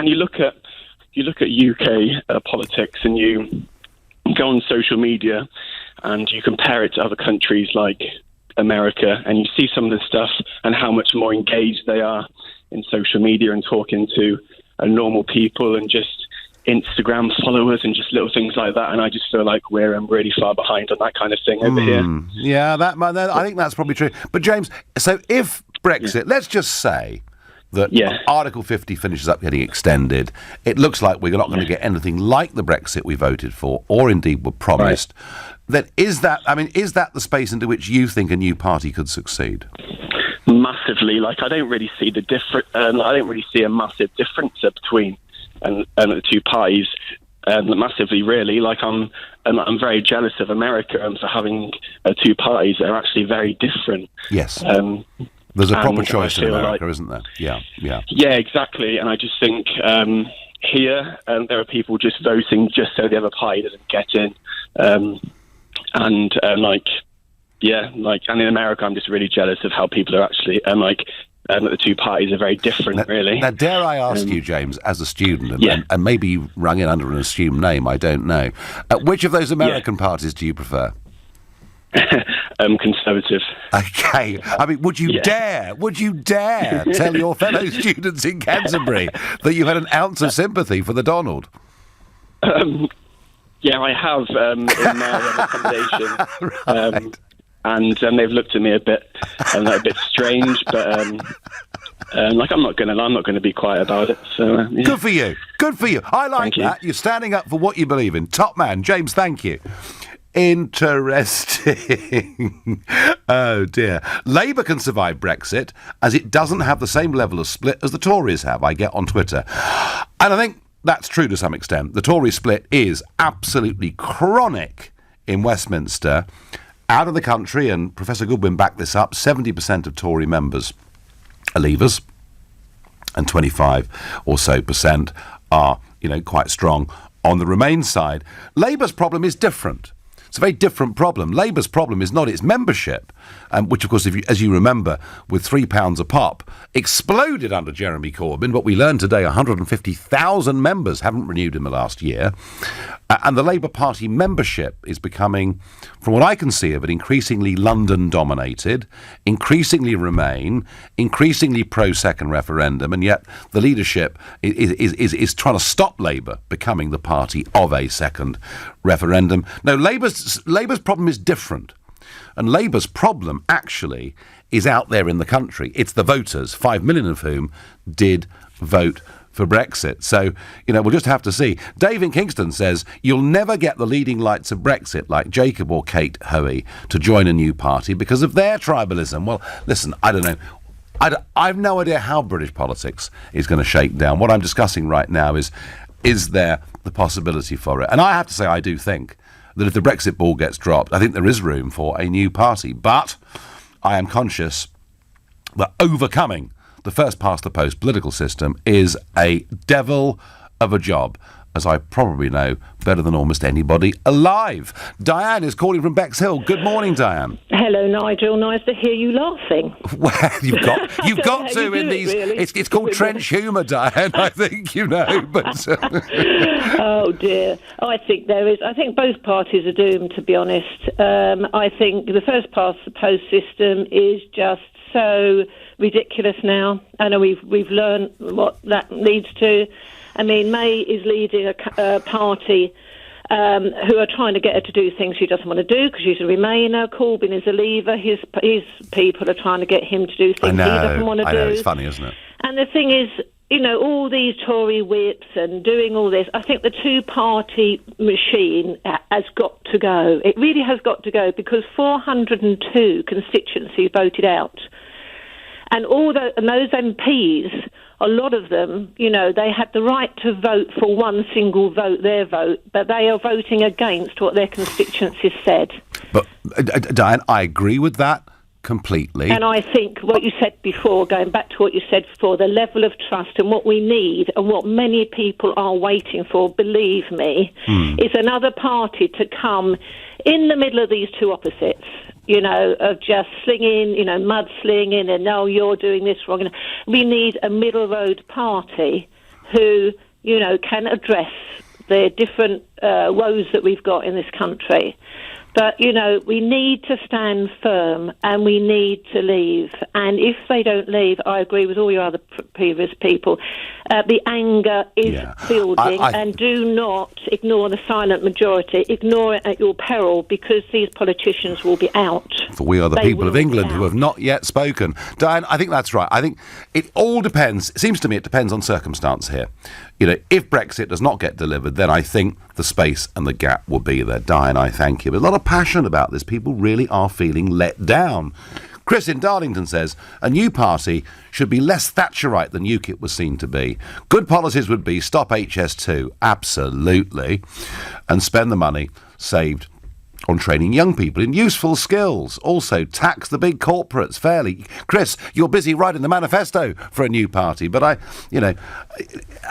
you look at UK politics, and you go on social media and you compare it to other countries like America, and you see some of the stuff and how much more engaged they are in social media and talking to normal people and just Instagram followers and just little things like that. And I just feel like we're really far behind on that kind of thing over here. Yeah, I think that's probably true. But James, so if Brexit, let's just say that Article 50 finishes up getting extended, it looks like we're not going to get anything like the Brexit we voted for, or indeed were promised. Then is that the space into which you think a new party could succeed? Massively. I don't really see I don't really see a massive difference between the two parties. Massively, really. I'm very jealous of America for having two parties that are actually very different. Yes. There's a proper choice in America, isn't there? Yeah. Yeah, exactly. And I just think here there are people just voting just so the other party doesn't get in. And in America, I'm just really jealous of how people are actually the two parties are very different, really. Now, dare I ask you, James, as a student, and maybe you rung in under an assumed name, I don't know, which of those American parties do you prefer? Conservative. Okay. I mean, would you dare tell your fellow students in Canterbury that you had an ounce of sympathy for the Donald? Yeah, I have in my accommodation, and they've looked at me a bit strange, but I'm not going to be quiet about it. So Good for you. I like that. You're standing up for what you believe in. Top man, James. Thank you. Interesting. Oh dear. Labour can survive Brexit as it doesn't have the same level of split as the Tories have, I get on Twitter. And I think that's true to some extent. The Tory split is absolutely chronic in Westminster. Out of the country, and Professor Goodwin backed this up, 70% of Tory members are leavers, and 25 or so percent are, quite strong on the Remain side. Labour's problem is different. It's a very different problem. Labour's problem is not its membership, which, of course, as you remember, with £3 a pop, exploded under Jeremy Corbyn. But we learned today 150,000 members haven't renewed in the last year. And the Labour Party membership is becoming, from what I can see of it, increasingly London-dominated, increasingly Remain, increasingly pro-second referendum, and yet the leadership is trying to stop Labour becoming the party of a second referendum. No, Labour's problem is different. And Labour's problem, actually, is out there in the country. It's the voters, 5 million of whom did vote for Brexit. So, we'll just have to see. Dave in Kingston says, you'll never get the leading lights of Brexit like Jacob or Kate Hoey to join a new party because of their tribalism. Well, listen, I don't know. I've no idea how British politics is going to shake down. What I'm discussing right now is there the possibility for it? And I have to say, I do think that if the Brexit ball gets dropped, I think there is room for a new party. But I am conscious that overcoming the first-past-the-post political system is a devil of a job, as I probably know better than almost anybody alive. Diane is calling from Bexhill. Good morning, Diane. Hello, Nigel. Nice to hear you laughing. Well, you've got to in these. Really. It's called trench humour, Diane. I think you know. But oh dear, I think there is. I think both parties are doomed. To be honest, I think the first-past-the-post system is just so ridiculous now. I know we've learned what that leads to. I mean, May is leading a party who are trying to get her to do things she doesn't want to do because she's a Remainer. Corbyn is a Leaver. His people are trying to get him to do things he doesn't want to do. I know, it's funny, isn't it? And the thing is, you know, all these Tory whips and doing all this, I think the two-party machine has got to go. It really has got to go because 402 constituencies voted out. And those MPs, a lot of them, you know, they had the right to vote for one single vote, their vote, but they are voting against what their constituencies said. But, Diane, I agree with that completely. And I think what you said before, going back to what you said before, the level of trust and what we need and what many people are waiting for, believe me, is another party to come in the middle of these two opposites. You know, of just slinging, you know, mudslinging and, no, you're doing this wrong. We need a middle road party who, you know, can address the different woes that we've got in this country. But, you know, we need to stand firm and we need to leave. And if they don't leave, I agree with all your other previous people, the anger is building. And do not ignore the silent majority. Ignore it at your peril because these politicians will be out. For we are the people of England who have not yet spoken. Diane, I think that's right. I think it all depends. It seems to me it depends on circumstance here. You know, if Brexit does not get delivered, then I think the space and the gap will be there. Diane, I thank you. There's a lot of passion about this. People really are feeling let down. Chris in Darlington says, a new party should be less Thatcherite than UKIP was seen to be. Good policies would be stop HS2, absolutely, and spend the money saved on training young people in useful skills. Also, tax the big corporates fairly. Chris, you're busy writing the manifesto for a new party, but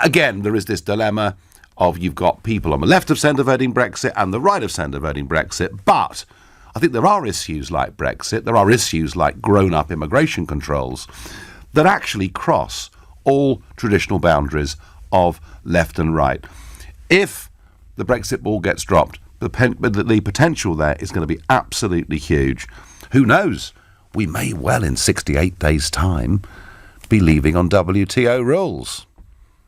again, there is this dilemma of you've got people on the left of centre voting Brexit and the right of centre voting Brexit, but I think there are issues like Brexit, there are issues like grown-up immigration controls that actually cross all traditional boundaries of left and right. If the Brexit ball gets dropped, the potential there is going to be absolutely huge. Who knows? We may well, in 68 days' time, be leaving on WTO rules.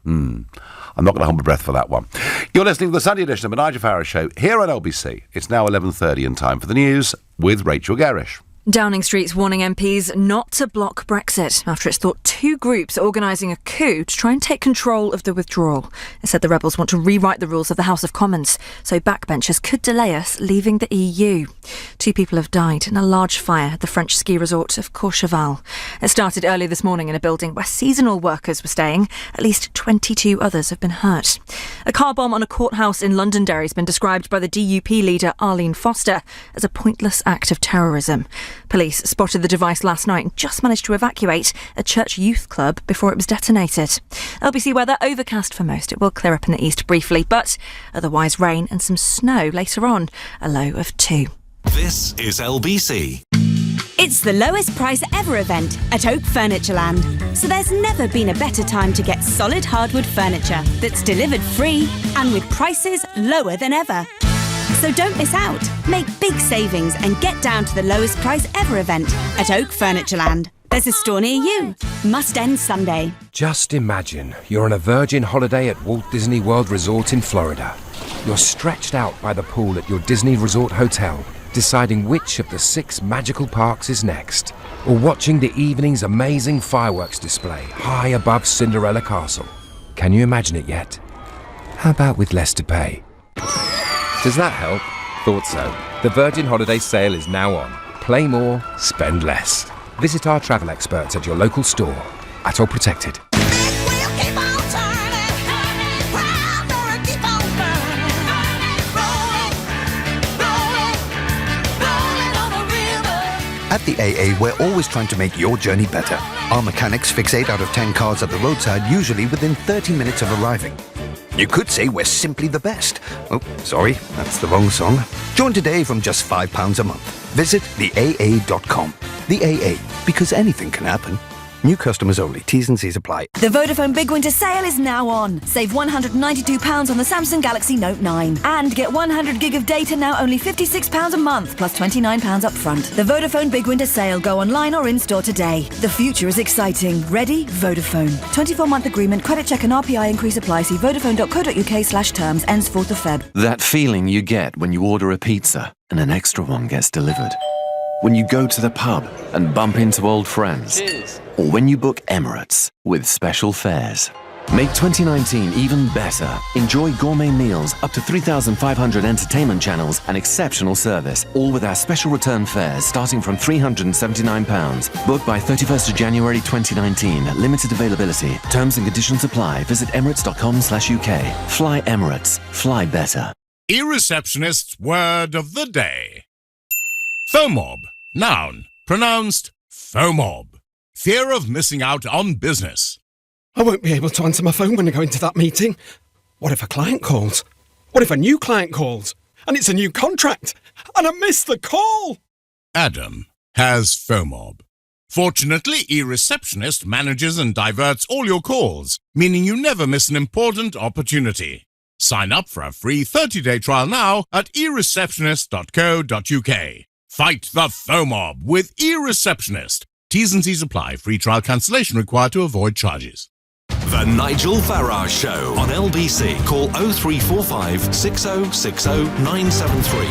I'm not going to hold my breath for that one. You're listening to the Sunday edition of the Nigel Farage Show here on LBC. It's now 11:30 and time for the news with Rachel Gerrish. Downing Street's warning MPs not to block Brexit after it's thought two groups are organising a coup to try and take control of the withdrawal. It said the rebels want to rewrite the rules of the House of Commons, so backbenchers could delay us leaving the EU. 2 people have died in a large fire at the French ski resort of Courchevel. It started early this morning in a building where seasonal workers were staying. At least 22 others have been hurt. A car bomb on a courthouse in Londonderry has been described by the DUP leader Arlene Foster as a pointless act of terrorism. Police spotted the device last night and just managed to evacuate a church youth club before it was detonated. LBC weather overcast for most. It will clear up in the east briefly, but otherwise rain and some snow later on, a low of 2. This is LBC. It's the lowest price ever event at Oak Furnitureland. So there's never been a better time to get solid hardwood furniture that's delivered free and with prices lower than ever. So don't miss out. Make big savings and get down to the lowest price ever event at Oak Furnitureland. There's a store near you. Must end Sunday. Just imagine you're on a Virgin holiday at Walt Disney World Resort in Florida. You're stretched out by the pool at your Disney Resort Hotel, deciding which of the 6 magical parks is next, or watching the evening's amazing fireworks display high above Cinderella Castle. Can you imagine it yet? How about with less to pay? Does that help? Thought so. The Virgin Holiday sale is now on. Play more, spend less. Visit our travel experts at your local store. At All Protected. At the AA, we're always trying to make your journey better. Our mechanics fix 8 out of 10 cars at the roadside, usually within 30 minutes of arriving. You could say we're simply the best. Oh, sorry, that's the wrong song. Join today from just £5 a month. Visit theaa.com. The AA, because anything can happen. New customers only. T's and C's apply. The Vodafone Big Winter Sale is now on. Save £192 on the Samsung Galaxy Note 9. And get 100 gig of data now only £56 a month, plus £29 up front. The Vodafone Big Winter Sale. Go online or in-store today. The future is exciting. Ready? Vodafone. 24-month agreement. Credit check and RPI increase apply. See vodafone.co.uk/terms. Ends 4th of Feb. That feeling you get when you order a pizza and an extra one gets delivered. When you go to the pub and bump into old friends. Cheers. Or when you book Emirates with special fares. Make 2019 even better. Enjoy gourmet meals, up to 3,500 entertainment channels and exceptional service. All with our special return fares starting from £379. Book by 31st of January 2019. Limited availability. Terms and conditions apply. Visit emirates.com/UK. Fly Emirates. Fly better. E-receptionist's word of the day. FOMOB. Noun. Pronounced FOMOB. Fear of missing out on business. I won't be able to answer my phone when I go into that meeting. What if a client calls? What if a new client calls? And it's a new contract, and I missed the call? Adam has FOMOB. Fortunately, E-receptionist manages and diverts all your calls, meaning you never miss an important opportunity. Sign up for a free 30-day trial now at ereceptionist.co.uk. Fight the FOMOB with E-receptionist. T's and C's apply. Free trial cancellation required to avoid charges. The Nigel Farage Show on LBC. Call 0345 6060 973.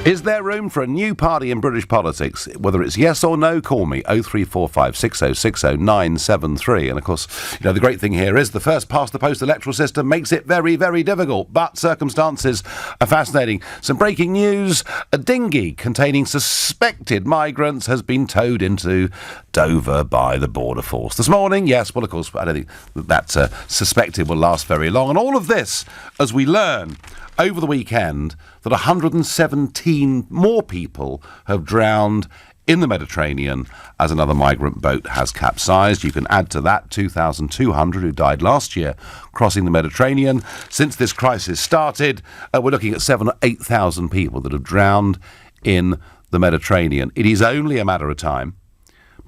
Is there room for a new party in British politics? Whether it's yes or no, call me 0345 6060 973. And of course, the great thing here is the first past the post electoral system makes it very, very difficult. But circumstances are fascinating. Some breaking news: a dinghy containing suspected migrants has been towed into Dover by the Border Force this morning. Yes, well, of course, I don't think that suspected will last very long. And all of this as we learn over the weekend that 117 more people have drowned in the Mediterranean as another migrant boat has capsized. You can add to that 2,200 who died last year crossing the Mediterranean. Since this crisis started, we're looking at 7,000 or 8,000 people that have drowned in the Mediterranean. It is only a matter of time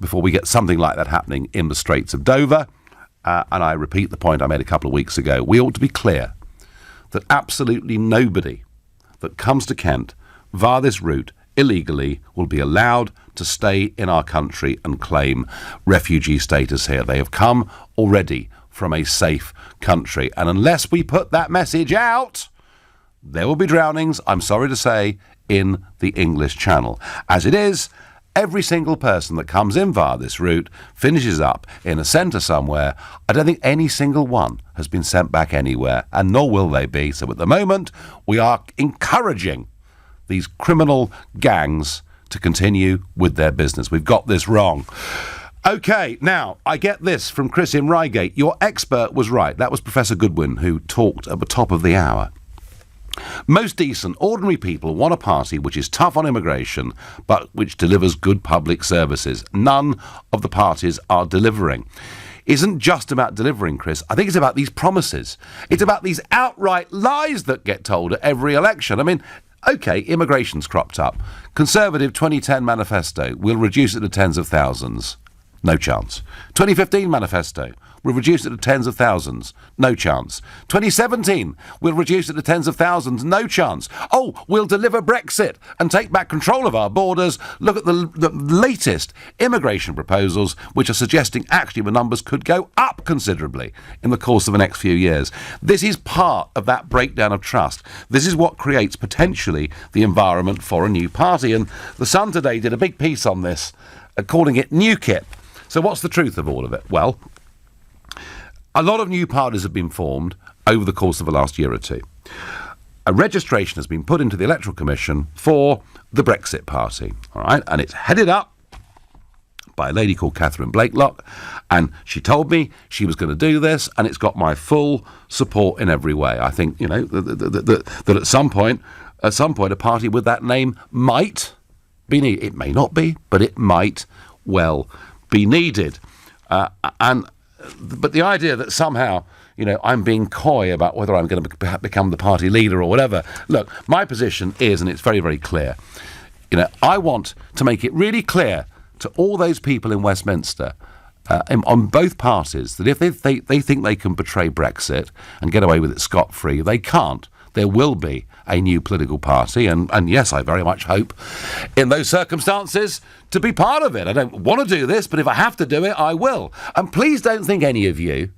before we get something like that happening in the Straits of Dover. And I repeat the point I made a couple of weeks ago. We ought to be clear that absolutely nobody that comes to Kent via this route illegally will be allowed to stay in our country and claim refugee status here. They have come already from a safe country. And unless we put that message out, there will be drownings, I'm sorry to say, in the English Channel. As it is, every single person that comes in via this route finishes up in a centre somewhere. I don't think any single one has been sent back anywhere, and nor will they be. So at the moment, we are encouraging these criminal gangs to continue with their business. We've got this wrong. OK, now, I get this from Chris in Reigate. Your expert was right. That was Professor Goodwin who talked at the top of the hour. Most decent, ordinary people want a party which is tough on immigration, but which delivers good public services. None of the parties are delivering. Isn't just about delivering, Chris. I think it's about these promises. It's about these outright lies that get told at every election. I mean, OK, immigration's cropped up. Conservative 2010 manifesto, we'll reduce it to tens of thousands. No chance. 2015 manifesto, we'll reduce it to tens of thousands. No chance. 2017, we'll reduce it to tens of thousands. No chance. Oh, we'll deliver Brexit and take back control of our borders. Look at the latest immigration proposals, which are suggesting actually the numbers could go up considerably in the course of the next few years. This is part of that breakdown of trust. This is what creates potentially the environment for a new party. And The Sun today did a big piece on this, calling it UKIP. So what's the truth of all of it? Well, a lot of new parties have been formed over the course of the last year or two. A registration has been put into the Electoral Commission for the Brexit Party, all right? And it's headed up by a lady called Catherine Blakelock, and she told me she was going to do this, and it's got my full support in every way. I think, that at some point, a party with that name might be needed. It may not be, but it might well be needed. But the idea that somehow, I'm being coy about whether I'm going to become the party leader or whatever. Look, my position is, and it's very, very clear, I want to make it really clear to all those people in Westminster, on both parties, that if they think they can betray Brexit and get away with it scot-free, they can't. There will be a new political party, and yes, I very much hope in those circumstances to be part of it. I don't want to do this, but if I have to do it, I will. And please don't think, any of you,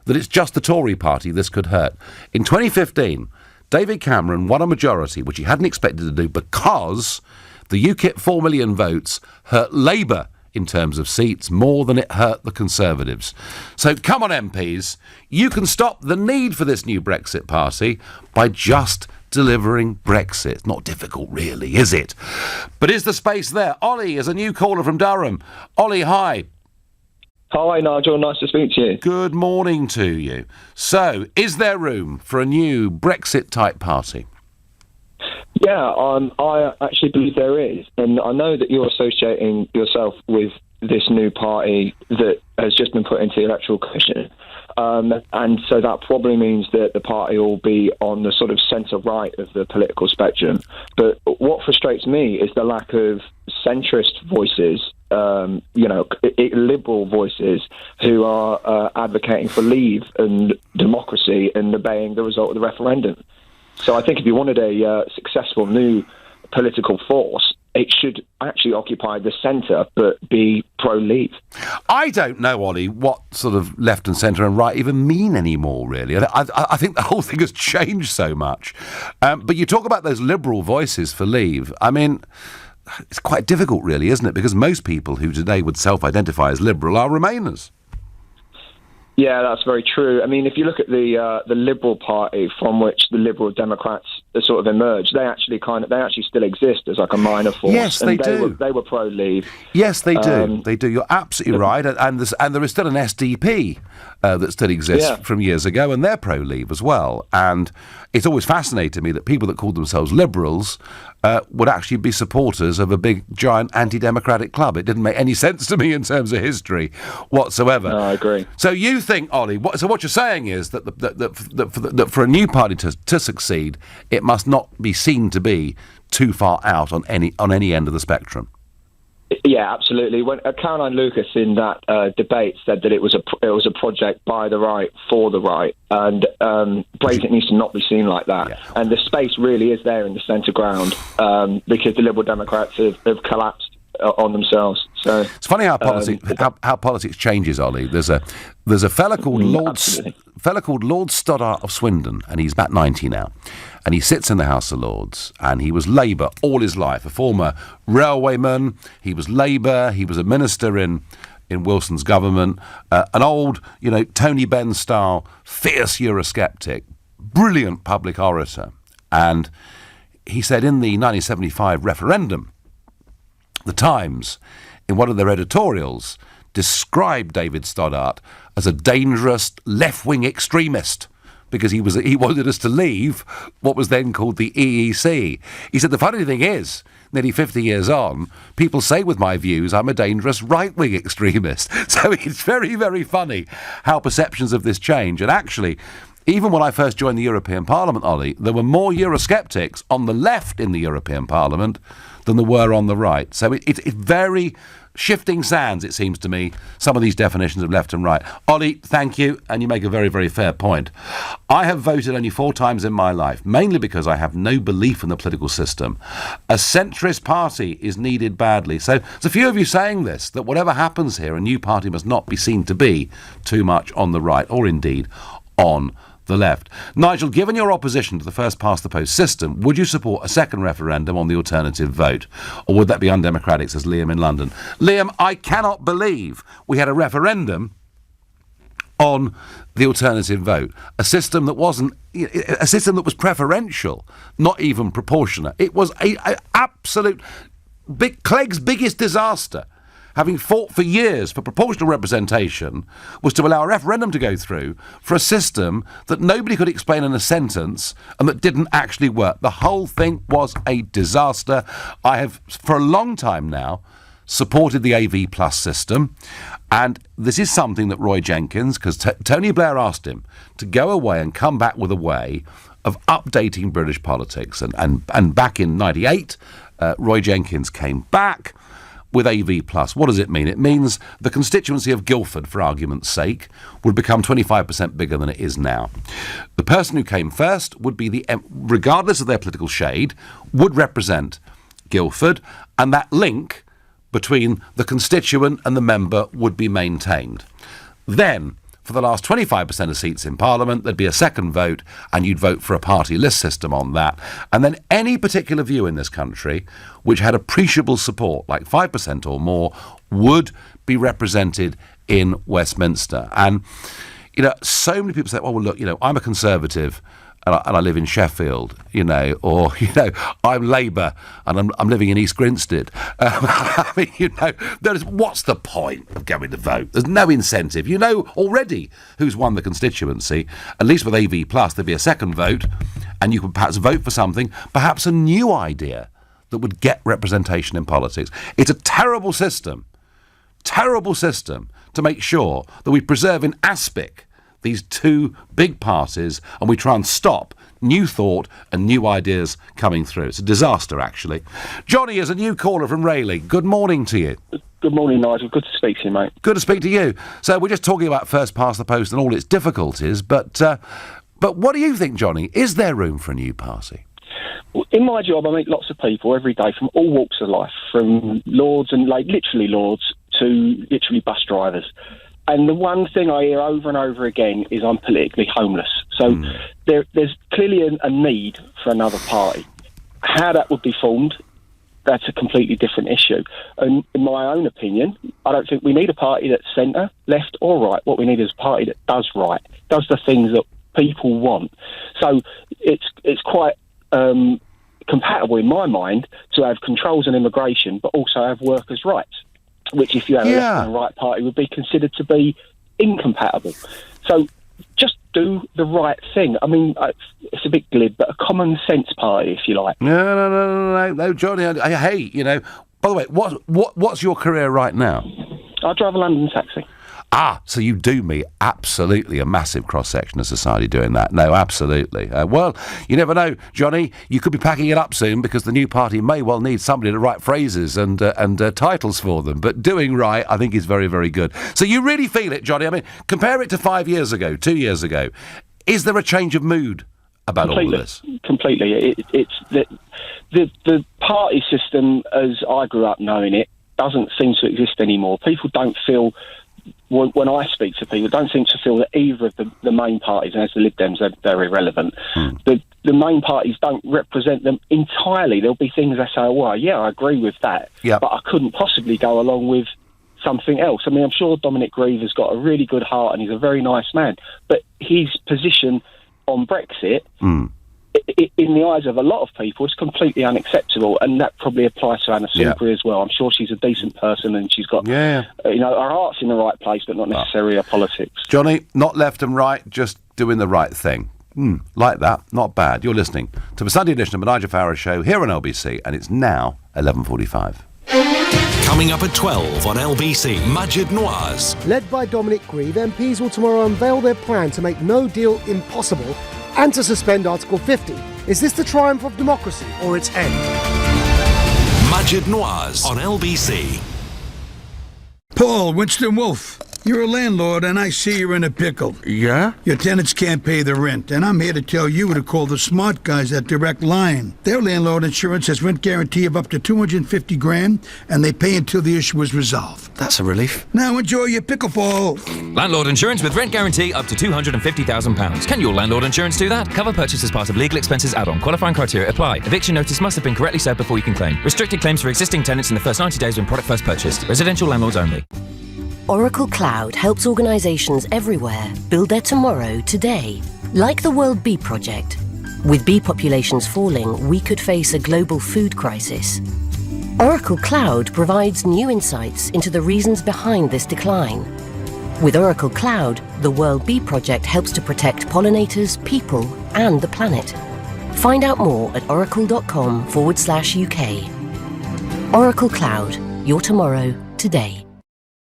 that it's just the Tory party this could hurt. In 2015, David Cameron won a majority, which he hadn't expected to do, because the UKIP 4 million votes hurt Labour in terms of seats more than it hurt the Conservatives. So come on, MPs, you can stop the need for this new Brexit party by just delivering Brexit. It's not difficult, really, is it? But is the space there? Ollie is a new caller from Durham. Ollie, hi. Hi, Nigel. Nice to speak to you. Good morning to you. So, is there room for a new Brexit-type party? Yeah, I actually believe there is. And I know that you're associating yourself with this new party that has just been put into the Electoral Commission. And so that probably means that the party will be on the sort of centre-right of the political spectrum. But what frustrates me is the lack of centrist voices, liberal voices who are advocating for leave and democracy and obeying the result of the referendum. So I think if you wanted a successful new political force, it should actually occupy the centre but be pro-leave. I don't know, Ollie, what sort of left and centre and right even mean anymore, really. I think the whole thing has changed so much. But you talk about those liberal voices for leave. I mean, it's quite difficult, really, isn't it? Because most people who today would self-identify as liberal are Remainers. Yeah, that's very true. I mean, if you look at the Liberal Party from which the Liberal Democrats sort of emerged, they actually still exist as like a minor force. Yes, they do. They were pro-leave. Yes, they do. They do. You're absolutely right. And there is still an SDP that still exists from years ago, and they're pro-leave as well. And it's always fascinated me that people that called themselves liberals would actually be supporters of a big, giant anti-democratic club. It didn't make any sense to me in terms of history whatsoever. No, I agree. So you think, Ollie, what you're saying is that for a new party to succeed, it must not be seen to be too far out on any end of the spectrum. Yeah, absolutely. When Caroline Lucas in that debate said that it was a project by the right for the right, and Brexit needs to not be seen like that. Yeah. And the space really is there in the centre ground because the Liberal Democrats have collapsed on themselves. So it's funny how politics changes, Ollie. There's a fella called Lord Stoddart of Swindon, and he's about 90 now. And he sits in the House of Lords, and he was Labour all his life, a former railwayman. He was Labour. He was a minister in Wilson's government, an old, Tony Benn style, fierce Eurosceptic, brilliant public orator. And he said in the 1975 referendum, The Times, in one of their editorials, described David Stoddart as a dangerous left-wing extremist, because he wanted us to leave what was then called the EEC. He said, the funny thing is, nearly 50 years on, people say with my views I'm a dangerous right-wing extremist. So it's very, very funny how perceptions of this change. And actually, even when I first joined the European Parliament, Ollie, there were more Eurosceptics on the left in the European Parliament than there were on the right. So it's very shifting sands, it seems to me, some of these definitions of left and right. Ollie, thank you, and you make a very, very fair point. I have voted only 4 times in my life, mainly because I have no belief in the political system. A centrist party is needed badly. So there's a few of you saying this, that whatever happens here, a new party must not be seen to be too much on the right, or indeed on the left. Nigel, given your opposition to the first-past-the-post system, would you support a second referendum on the alternative vote? Or would that be undemocratic, says Liam in London? Liam, I cannot believe we had a referendum on the alternative vote, a system that was preferential, not even proportionate. It was a absolute Clegg's biggest disaster. having fought for years for proportional representation, was to allow a referendum to go through for a system that nobody could explain in a sentence and that didn't actually work. The whole thing was a disaster. I have, for a long time now, supported the AV Plus system, and this is something that Roy Jenkins, because Tony Blair asked him to go away and come back with a way of updating British politics, and back in 98, Roy Jenkins came back with AV Plus. What does it mean? It means the constituency of Guildford, for argument's sake, would become 25% bigger than it is now. The person who came first would be regardless of their political shade, would represent Guildford, and that link between the constituent and the member would be maintained. Then, for the last 25% of seats in Parliament, there'd be a second vote, and you'd vote for a party list system on that. And then any particular view in this country, which had appreciable support, like 5% or more, would be represented in Westminster. And, so many people say, oh, well, look, I'm a Conservative, and I live in Sheffield, or, I'm Labour and I'm living in East Grinstead. What's the point of going to vote? There's no incentive. You know already who's won the constituency. At least with AV Plus, there'd be a second vote, and you could perhaps vote for something, perhaps a new idea that would get representation in politics. It's a terrible system to make sure that we preserve in aspic these two big parties, and we try and stop new thought and new ideas coming through. It's a disaster, actually. Johnny is a new caller from Rayleigh. Good morning to you. Good morning, Nigel. Good to speak to you, mate. Good to speak to you. So we're just talking about first past the post and all its difficulties, but what do you think, Johnny? Is there room for a new party? In my job, I meet lots of people every day from all walks of life, from lords and literally lords to literally bus drivers. And the one thing I hear over and over again is I'm politically homeless. So there's clearly a need for another party. How that would be formed, that's a completely different issue. And in my own opinion, I don't think we need a party that's centre, left or right. What we need is a party that does right, does the things that people want. So it's quite compatible in my mind to have controls on immigration, but also have workers' rights, which if you had a left and a right party would be considered to be incompatible. So just do the right thing. I mean, it's a bit glib, but a common sense party, if you like. No, Johnny, hey, by the way, what's your career right now? I drive a London taxi. So you do me absolutely a massive cross-section of society doing that. No, absolutely. Well, you never know, Johnny. You could be packing it up soon because the new party may well need somebody to write phrases and titles for them. But doing right, I think, is very, very good. So you really feel it, Johnny. I mean, compare it to 5 years ago, 2 years ago. Is there a change of mood about all of this? Completely. It's the party system, as I grew up knowing it, doesn't seem to exist anymore. People don't feel... When I speak to people, don't seem to feel that either of the main parties, and as the Lib Dems, they're irrelevant, the main parties don't represent them entirely. There'll be things they say, well, yeah, I agree with that, but I couldn't possibly go along with something else. I mean, I'm sure Dominic Grieve has got a really good heart and he's a very nice man, but his position on Brexit... in the eyes of a lot of people, it's completely unacceptable, and that probably applies to Anna Soubry as well. I'm sure she's a decent person, and she's got, her heart's in the right place, but not necessarily her politics. Johnny, not left and right, just doing the right thing. Like that, not bad. You're listening to the Sunday edition of the Nigel Farage Show here on LBC, and it's now 11:45. Coming up at 12 on LBC, Majid Nawaz. Led by Dominic Grieve, MPs will tomorrow unveil their plan to make no deal impossible and to suspend Article 50. Is this the triumph of democracy or its end? Majid Nawaz on LBC. Paul, Winston Wolfe. You're a landlord and I see you're in a pickle. Yeah? Your tenants can't pay the rent, and I'm here to tell you to call the smart guys at Direct Line. Their landlord insurance has rent guarantee of up to $250,000, and they pay until the issue is resolved. That's a relief. Now enjoy your pickle, Paul. Landlord insurance with rent guarantee up to £250,000. Can your landlord insurance do that? Cover purchase as part of legal expenses add-on. Qualifying criteria apply. Eviction notice must have been correctly served before you can claim. Restricted claims for existing tenants in the first 90 days when product first purchased. Residential landlords only. Oracle Cloud helps organisations everywhere build their tomorrow today, like the World Bee Project. With bee populations falling, we could face a global food crisis. Oracle Cloud provides new insights into the reasons behind this decline. With Oracle Cloud, the World Bee Project helps to protect pollinators, people, and the planet. Find out more at oracle.com/UK. Oracle Cloud, your tomorrow today.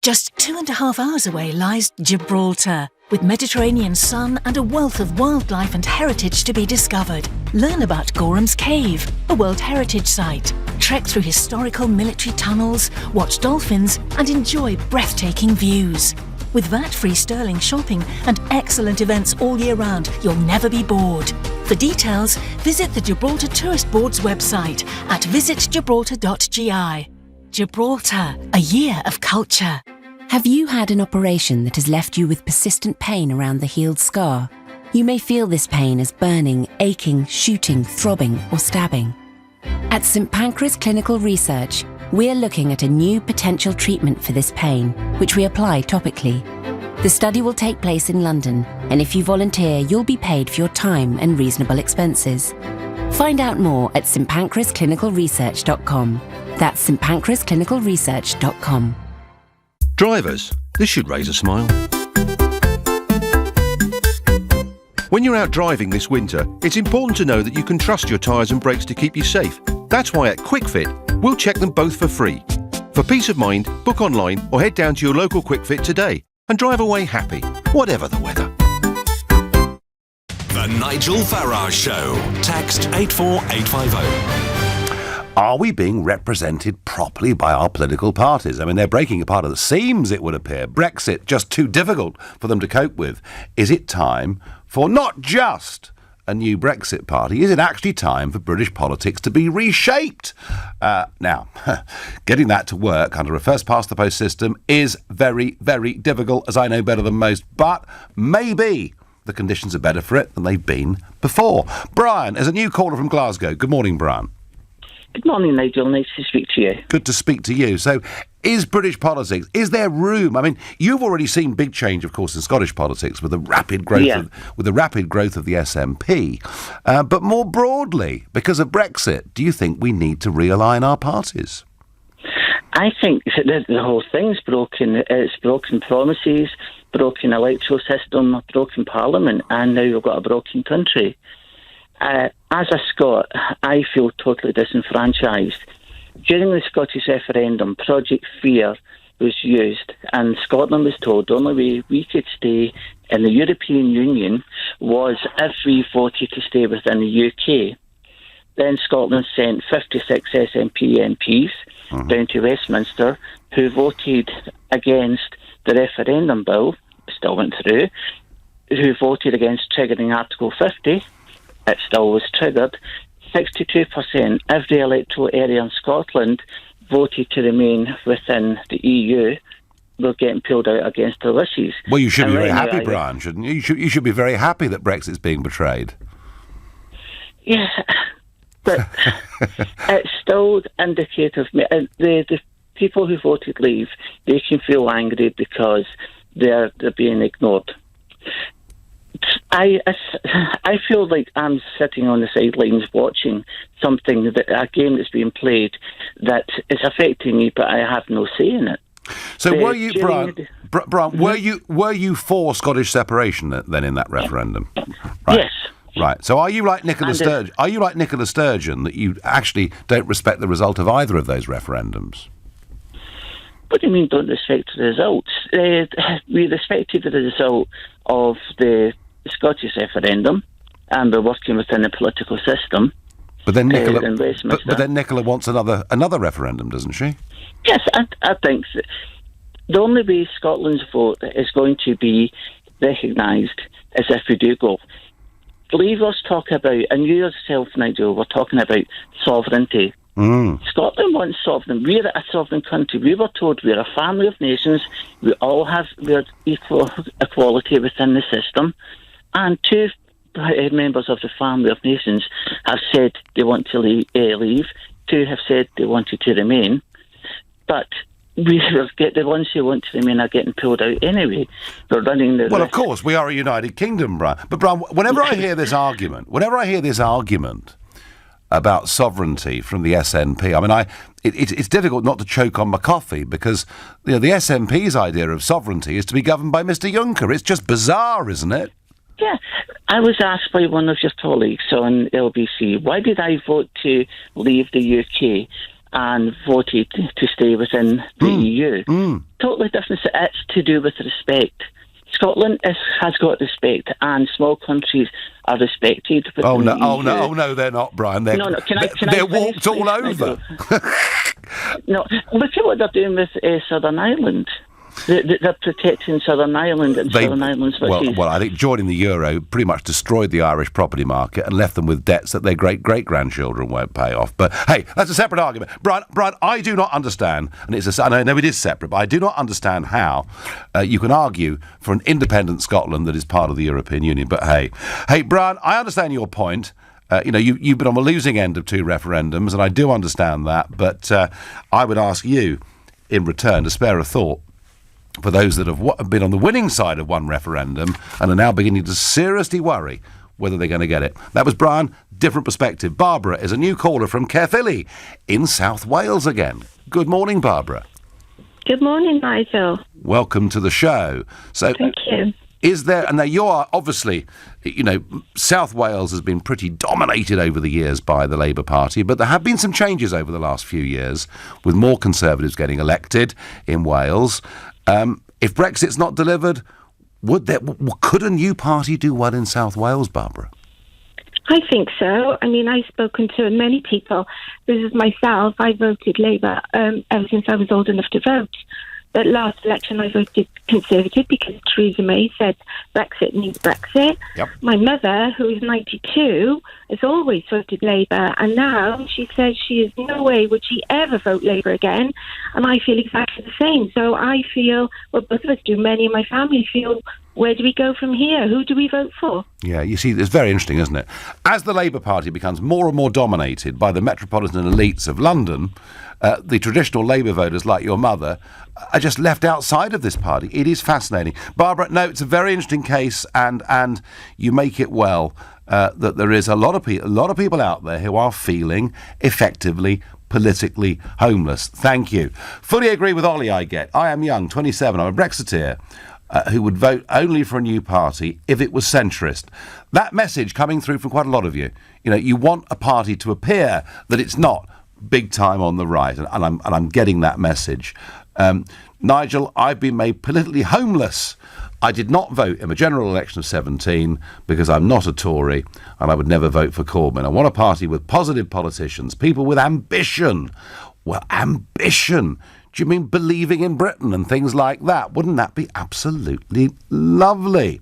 Just 2.5 hours away lies Gibraltar, with Mediterranean sun and a wealth of wildlife and heritage to be discovered. Learn about Gorham's Cave, a World Heritage Site. Trek through historical military tunnels, watch dolphins, and enjoy breathtaking views. With VAT-free sterling shopping and excellent events all year round, you'll never be bored. For details, visit the Gibraltar Tourist Board's website at visitgibraltar.gi. Gibraltar, a year of culture. Have you had an operation that has left you with persistent pain around the healed scar? You may feel this pain as burning, aching, shooting, throbbing, or stabbing. At St Pancras Clinical Research, we're looking at a new potential treatment for this pain, which we apply topically. The study will take place in London, and if you volunteer, you'll be paid for your time and reasonable expenses. Find out more at stpancrasclinicalresearch.com. That's stpancrasclinicalresearch.com. Drivers, this should raise a smile. When you're out driving this winter, it's important to know that you can trust your tyres and brakes to keep you safe. That's why at QuickFit, we'll check them both for free. For peace of mind, book online or head down to your local QuickFit today and drive away happy, whatever the weather. The Nigel Farage Show. Text 84850. Are we being represented properly by our political parties? I mean, they're breaking apart at the seams, it would appear. Brexit, just too difficult for them to cope with. Is it time for not just a new Brexit party? Is it actually time for British politics to be reshaped? Now, getting that to work under a first-past-the-post system is very, very difficult, as I know better than most. But maybe the conditions are better for it than they've been before. Brian is a new caller from Glasgow. Good morning, Brian. Good morning, Nigel. Nice to speak to you. Good to speak to you. So, is British politics, is there room? I mean, you've already seen big change, of course, in Scottish politics with the rapid growth of the SNP. But more broadly, because of Brexit, do you think we need to realign our parties? I think that the whole thing's broken. It's broken promises, broken electoral system, broken parliament, and now we've got a broken country. As a Scot, I feel totally disenfranchised. During the Scottish referendum, Project Fear was used, and Scotland was told the only way we could stay in the European Union was if we voted to stay within the UK. Then Scotland sent 56 SNP MPs down to Westminster who voted against the referendum bill, still went through, who voted against triggering Article 50. It still was triggered. 62%, every electoral area in Scotland voted to remain within the EU. We're getting pulled out against their wishes. Well, you should be very happy, Brian, shouldn't you? You should be very happy that Brexit's being betrayed. Yeah, but it's still indicative. The people who voted leave, they can feel angry because they're being ignored. I feel like I'm sitting on the sidelines watching something, a game that's being played that is affecting me, but I have no say in it. So were you, Brian, were you for Scottish separation then in that referendum? Right. Yes. Right. So are you like Nicola Sturgeon? Are you like Nicola Sturgeon that you actually don't respect the result of either of those referendums? What do you mean don't respect the results? We respected the result of the Scottish referendum, and we're working within the political system. But then Nicola wants another referendum, doesn't she? Yes, I think the only way Scotland's vote is going to be recognised is if we do go. Leave us talk about, and you yourself, Nigel, were talking about sovereignty. Scotland wants sovereign. We're a sovereign country. We were told we're a family of nations. We're equality within the system. And two members of the family of nations have said they want to leave. Two have said they wanted to remain. But we've got the ones who want to remain are getting pulled out anyway. They're running the Well, risk. of course, we are a united kingdom, Brian. But, Brian, whenever I hear this argument about sovereignty from the SNP, I mean, it's difficult not to choke on my coffee because the SNP's idea of sovereignty is to be governed by Mr Juncker. It's just bizarre, isn't it? Yeah. I was asked by one of your colleagues on LBC, why did I vote to leave the UK and voted to stay within the EU? Totally different. It's to do with respect. Scotland has got respect, and small countries are respected. Oh no, they're not, Brian. They're walked all over. No, look at what they're doing with Southern Ireland. They're protecting Southern Ireland and Southern Ireland's wishes. Well, I think joining the euro pretty much destroyed the Irish property market and left them with debts that their great-great-grandchildren won't pay off. But, hey, that's a separate argument. Brian, I do not understand, and I know it is separate, but I do not understand how you can argue for an independent Scotland that is part of the European Union. But, hey, Brian, I understand your point. You've been on the losing end of 2 referendums, and I do understand that, but I would ask you, in return, to spare a thought for those that have been on the winning side of one referendum and are now beginning to seriously worry whether they're going to get it. That was Brian. Different perspective. Barbara is a new caller from Caerphilly in South Wales again. Good morning, Barbara. Good morning, Nigel. Welcome to the show. So, thank you. Is there, and now you are obviously, South Wales has been pretty dominated over the years by the Labour Party, but there have been some changes over the last few years with more Conservatives getting elected in Wales. If Brexit's not delivered, could a new party do well in South Wales, Barbara? I think so. I mean, I've spoken to many people. This is myself. I voted Labour ever since I was old enough to vote. But last election I voted Conservative because Theresa May said Brexit means Brexit. Yep. My mother, who is 92, has always voted Labour, and now she says she is no way would she ever vote Labour again, and I feel exactly the same. So I feel, well, both of us do, many in my family feel, where do we go from here? Who do we vote for? Yeah, you see, it's very interesting, isn't it? As the Labour Party becomes more and more dominated by the metropolitan elites of London, the traditional Labour voters like your mother are just left outside of this party. It is fascinating. Barbara, no, it's a very interesting case, and you make it well, that there is a lot of people out there who are feeling effectively politically homeless. Thank you. Fully agree with Ollie, I am young, 27, I'm a Brexiteer, who would vote only for a new party if it was centrist. That message coming through from quite a lot of you. You want a party to appear that it's not big time on the right, and I'm getting that message. Nigel, I've been made politically homeless. I did not vote in the general election of 17 because I'm not a Tory and I would never vote for Corbyn. I want a party with positive politicians, people with ambition. Well, ambition. Do you mean believing in Britain and things like that? Wouldn't that be absolutely lovely?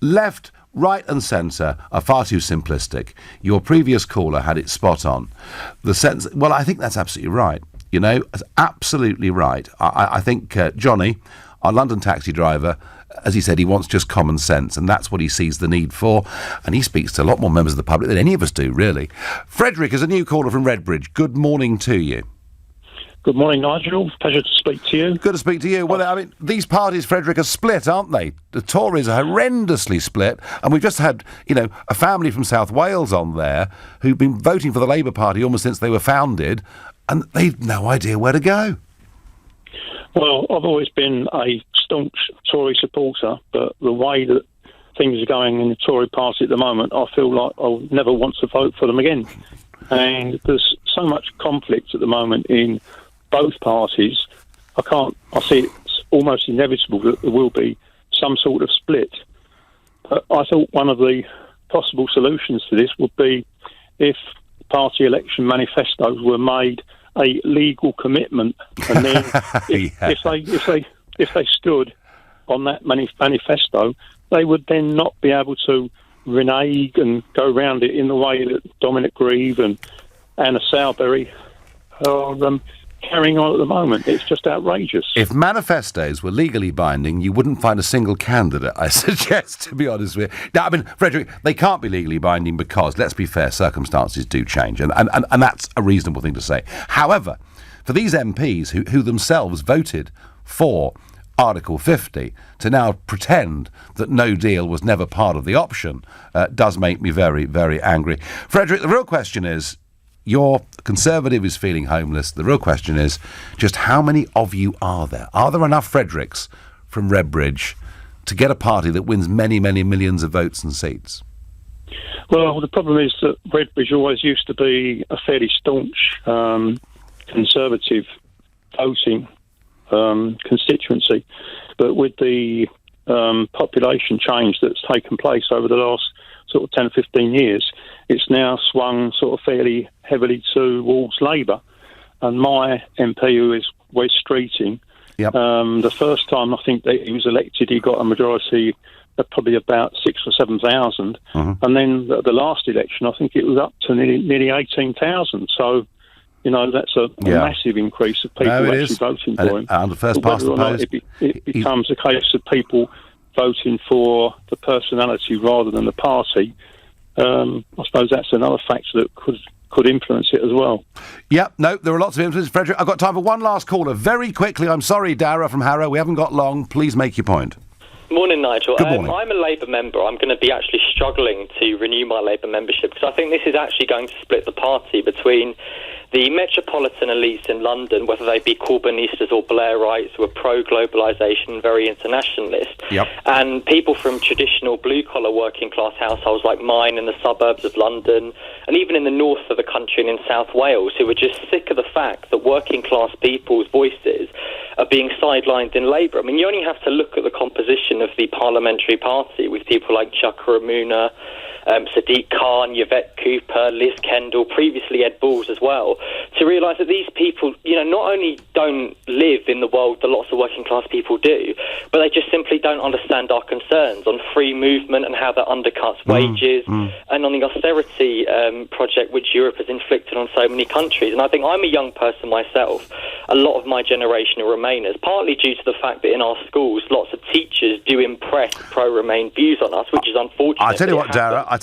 Left, right and centre are far too simplistic. Your previous caller had it spot on. Well, I think that's absolutely right. That's absolutely right. I think Johnny, our London taxi driver, as he said, he wants just common sense, and that's what he sees the need for. And he speaks to a lot more members of the public than any of us do, really. Frederick is a new caller from Redbridge. Good morning to you. Good morning, Nigel. Pleasure to speak to you. Good to speak to you. Well, I mean, these parties, Frederick, are split, aren't they? The Tories are horrendously split, and we've just had, a family from South Wales on there who've been voting for the Labour Party almost since they were founded, and they've no idea where to go. Well, I've always been a staunch Tory supporter, but the way that things are going in the Tory party at the moment, I feel like I'll never want to vote for them again. And there's so much conflict at the moment in both parties. I see it's almost inevitable that there will be some sort of split. But I thought one of the possible solutions to this would be if party election manifestos were made a legal commitment, and then if they stood on that manifesto, they would then not be able to renege and go around it in the way that Dominic Grieve and Anna Sowerberry are carrying on at the moment. It's just outrageous. If manifestos were legally binding, you wouldn't find a single candidate, I suggest, to be honest with you. Now, I mean, Frederick, they can't be legally binding because, let's be fair, circumstances do change, and that's a reasonable thing to say. However, for these MPs who themselves voted for Article 50 to now pretend that no deal was never part of the option does make me very, very angry. Frederick, the real question is, your Conservative is feeling homeless. The real question is just how many of you are there? Are there enough Fredericks from Redbridge to get a party that wins many, many millions of votes and seats? Well, the problem is that Redbridge always used to be a fairly staunch Conservative voting constituency, but with the population change that's taken place over the last sort of 10 or 15 years, it's now swung sort of fairly heavily towards Labour. And my MP, who is Wes Streeting, the first time I think that he was elected, he got a majority of probably about 6,000 or 7,000. And then the last election, I think it was up to nearly 18,000. So, you know, that's a massive increase of people actually voting for him. And the first past the post, it becomes a case of people voting for the personality rather than the party. I suppose that's another factor that could influence it as well. Yeah, no, there are lots of influences. Frederick, I've got time for one last caller. Very quickly, I'm sorry, Dara from Harrow, we haven't got long. Please make your point. Morning, Nigel. Good morning. I'm a Labour member. I'm going to be actually struggling to renew my Labour membership because I think this is actually going to split the party between the metropolitan elites in London, whether they be Corbynistas or Blairites, who are pro-globalisation, very internationalist, and people from traditional blue-collar working-class households like mine in the suburbs of London, and even in the north of the country and in South Wales, who are just sick of the fact that working-class people's voices are being sidelined in Labour. I mean, you only have to look at the composition of the parliamentary party with people like Chuka Ramuna, Sadiq Khan, Yvette Cooper, Liz Kendall, previously Ed Balls as well, to realise that these people, you know, not only don't live in the world that lots of working class people do, but they just simply don't understand our concerns on free movement and how that undercuts wages and on the austerity project which Europe has inflicted on so many countries. And I think I'm a young person myself. A lot of my generation are Remainers, partly due to the fact that in our schools lots of teachers do impress pro-Remain views on us, which is unfortunate. I tell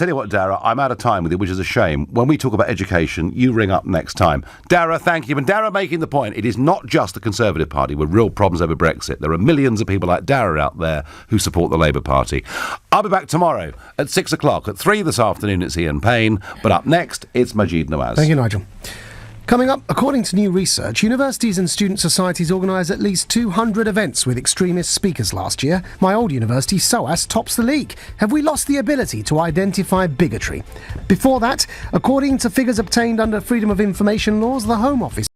you what, Dara, I'm out of time with you, which is a shame. When we talk about education, you ring up next time. Dara, thank you. And Dara making the point, it is not just the Conservative Party with real problems over Brexit. There are millions of people like Dara out there who support the Labour Party. I'll be back tomorrow at 6 o'clock. At 3 this afternoon, it's Ian Payne. But up next, it's Majid Nawaz. Thank you, Nigel. Coming up, according to new research, universities and student societies organised at least 200 events with extremist speakers last year. My old university, SOAS, tops the league. Have we lost the ability to identify bigotry? Before that, according to figures obtained under Freedom of Information laws, the Home Office